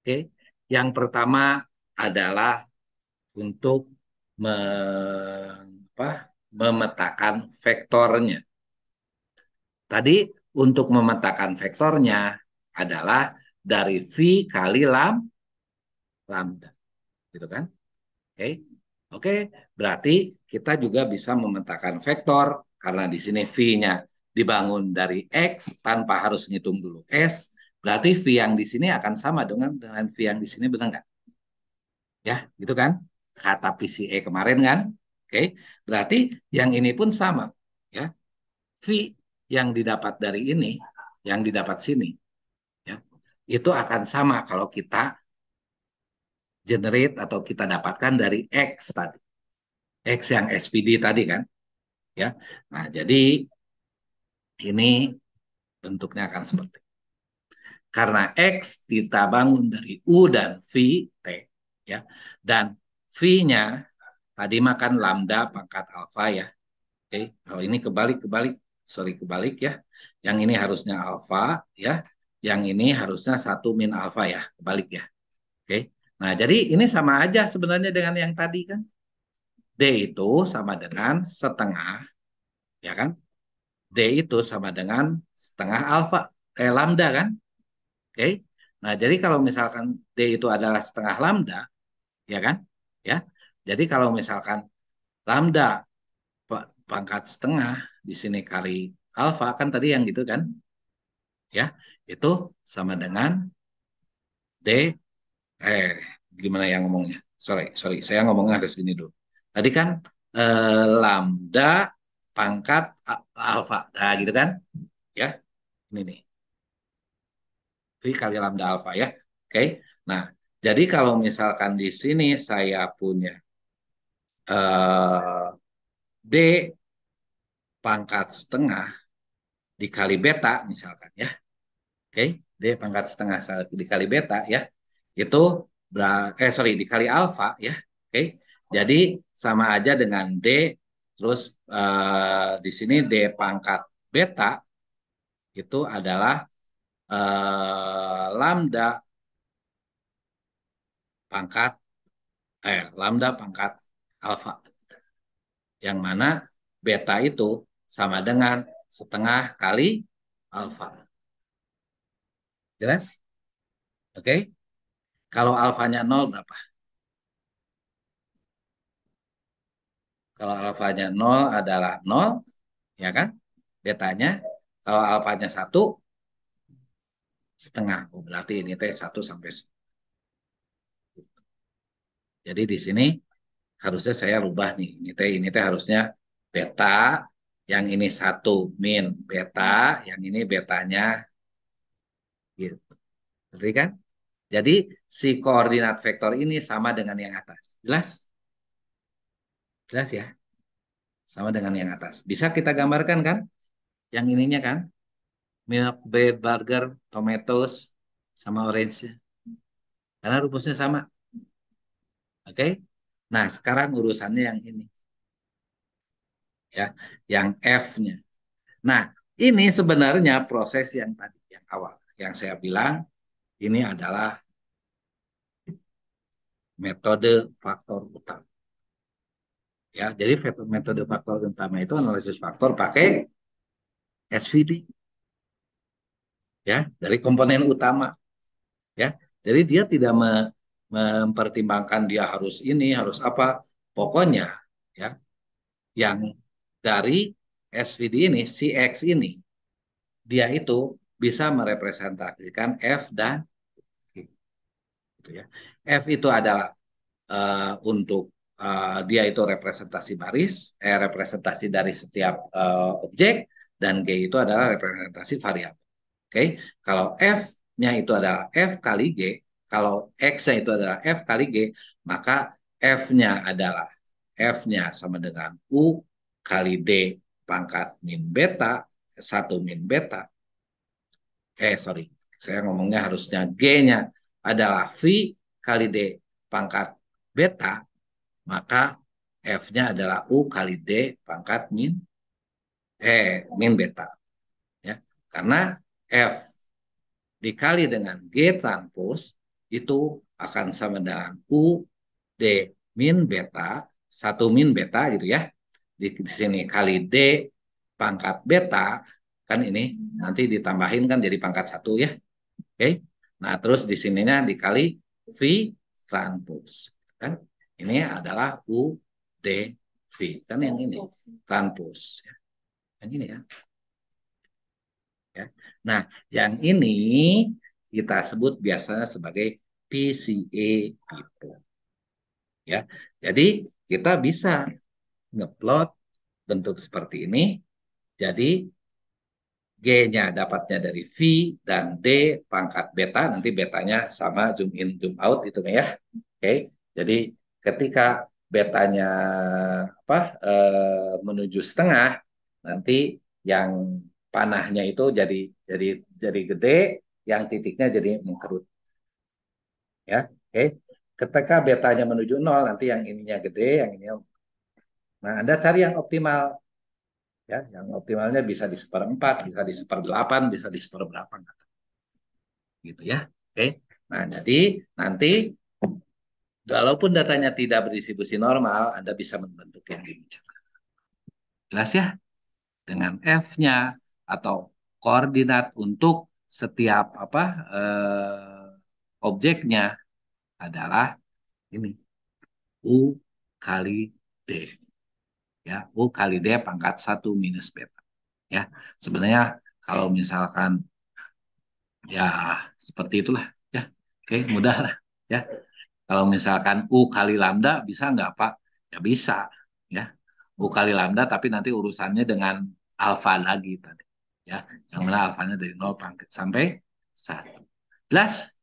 Oke. Yang pertama adalah untuk me, apa, memetakan vektornya. Tadi untuk memetakan vektornya adalah dari V kali lambda, gitu kan? Oke, oke. Berarti kita juga bisa memetakan vektor karena di sini V-nya dibangun dari X tanpa harus ngitung dulu S. Berarti V yang di sini akan sama dengan V yang di sini, benar nggak? Ya, gitu kan? Kata PCA kemarin kan? Oke, berarti yang ini pun sama, ya. V yang didapat dari ini, yang didapat sini, ya, itu akan sama kalau kita generate atau kita dapatkan dari X tadi, X yang SPD tadi kan, ya. Nah, jadi ini bentuknya akan seperti ini. Karena X kita bangun dari U dan V T, ya, dan V-nya tadi makan lambda pangkat alfa ya. Oke, kalau ini kebalik, sorry kebalik ya. Yang ini harusnya alfa ya, yang ini harusnya satu min alfa ya, kebalik ya. Oke, nah jadi ini sama aja sebenarnya dengan yang tadi kan. D itu sama dengan setengah, ya kan? D itu sama dengan setengah alfa, lambda kan? Oke, nah jadi kalau misalkan D itu adalah setengah lambda, ya kan? Ya, jadi kalau misalkan lambda pangkat setengah di sini kali alfa kan tadi yang gitu kan, ya itu sama dengan D, eh gimana yang ngomongnya, sorry saya ngomongnya harus gini dulu, tadi kan lambda pangkat alfa, nah gitu kan ya, ini nih V kali lambda alfa ya. Oke, nah jadi kalau misalkan di sini saya punya eh, D pangkat setengah dikali beta misalkan ya. Oke, D pangkat setengah dikali beta ya. Itu sorry dikali alfa ya. Oke. Jadi sama aja dengan D terus di sini D pangkat beta itu adalah lambda pangkat lambda pangkat alfa. Yang mana beta itu sama dengan setengah kali alfa. Jelas? Oke. Kalau alfanya nol berapa? Kalau alfanya nol adalah nol, ya kan? Betanya. Kalau alfanya satu setengah. Oh, berarti ini teh 1 sampai. Jadi di sini harusnya saya rubah nih. Ini teh harusnya beta, yang ini satu min beta, yang ini betanya gitu. Berarti kan? Jadi si koordinat vektor ini sama dengan yang atas. Jelas? Jelas ya? Sama dengan yang atas. Bisa kita gambarkan kan? Yang ininya kan? Milk, bread, burger, tomatoes, sama orange. Karena rumusnya sama. Oke? Nah, sekarang urusannya yang ini. Ya, yang F-nya. Nah, ini sebenarnya proses yang tadi, yang awal. Yang saya bilang, ini adalah metode faktor utama. Ya, jadi metode faktor utama itu analisis faktor pakai SVD ya, dari komponen utama ya. Jadi dia tidak mempertimbangkan dia harus ini, harus apa. Pokoknya ya, yang dari SVD ini, si X ini, dia itu bisa merepresentasikan F dan G. Gitu ya. F itu adalah untuk dia itu representasi baris, representasi dari setiap objek, dan G itu adalah representasi variabel. Oke, kalau F-nya itu adalah F kali G, kalau X-nya itu adalah F kali G, maka F-nya adalah F-nya sama dengan U kali D pangkat min beta, satu min beta. Sorry, saya ngomongnya harusnya G-nya adalah V kali D pangkat beta, maka F-nya adalah U kali D pangkat min beta. Ya. Karena F dikali dengan G transpose itu akan sama dengan U D min beta, satu min beta gitu ya. Di sini kali D pangkat beta, kan ini nanti ditambahin kan jadi pangkat satu ya. Oke. Nah, terus di sininya dikali V transpose. Kan ini adalah U D V. Kan yang ini transpose. Yang ini ya. Ya. Nah, yang ini kita sebut biasanya sebagai PCA people. Ya, jadi kita bisa ngeplot bentuk seperti ini. Jadi G-nya dapatnya dari V dan D pangkat beta. Nanti betanya sama zoom in zoom out itu ya. Oke, jadi ketika betanya apa menuju setengah, nanti yang panahnya itu jadi jadi gede, yang titiknya jadi mengkerut. Ya, oke. Ketika betanya menuju nol, nanti yang ininya gede, yang ini. Nah, Anda cari yang optimal. Ya, yang optimalnya bisa di seperempat, bisa di seperdelapan, bisa di seperberapa. Gitu ya. Oke. Nah, jadi nanti walaupun datanya tidak berdistribusi normal, Anda bisa membentuk yang ini. Jelas ya? Dengan F-nya atau koordinat untuk setiap apa objeknya adalah ini U kali D. Ya, U kali D pangkat satu minus beta. Ya, sebenarnya kalau misalkan ya seperti itulah ya. Oke, mudah lah ya. Kalau misalkan U kali lambda bisa nggak Pak? Ya bisa ya. U kali lambda tapi nanti urusannya dengan alfa lagi tadi ya. Yang mana alfanya dari 0 sampai 1. Jelas?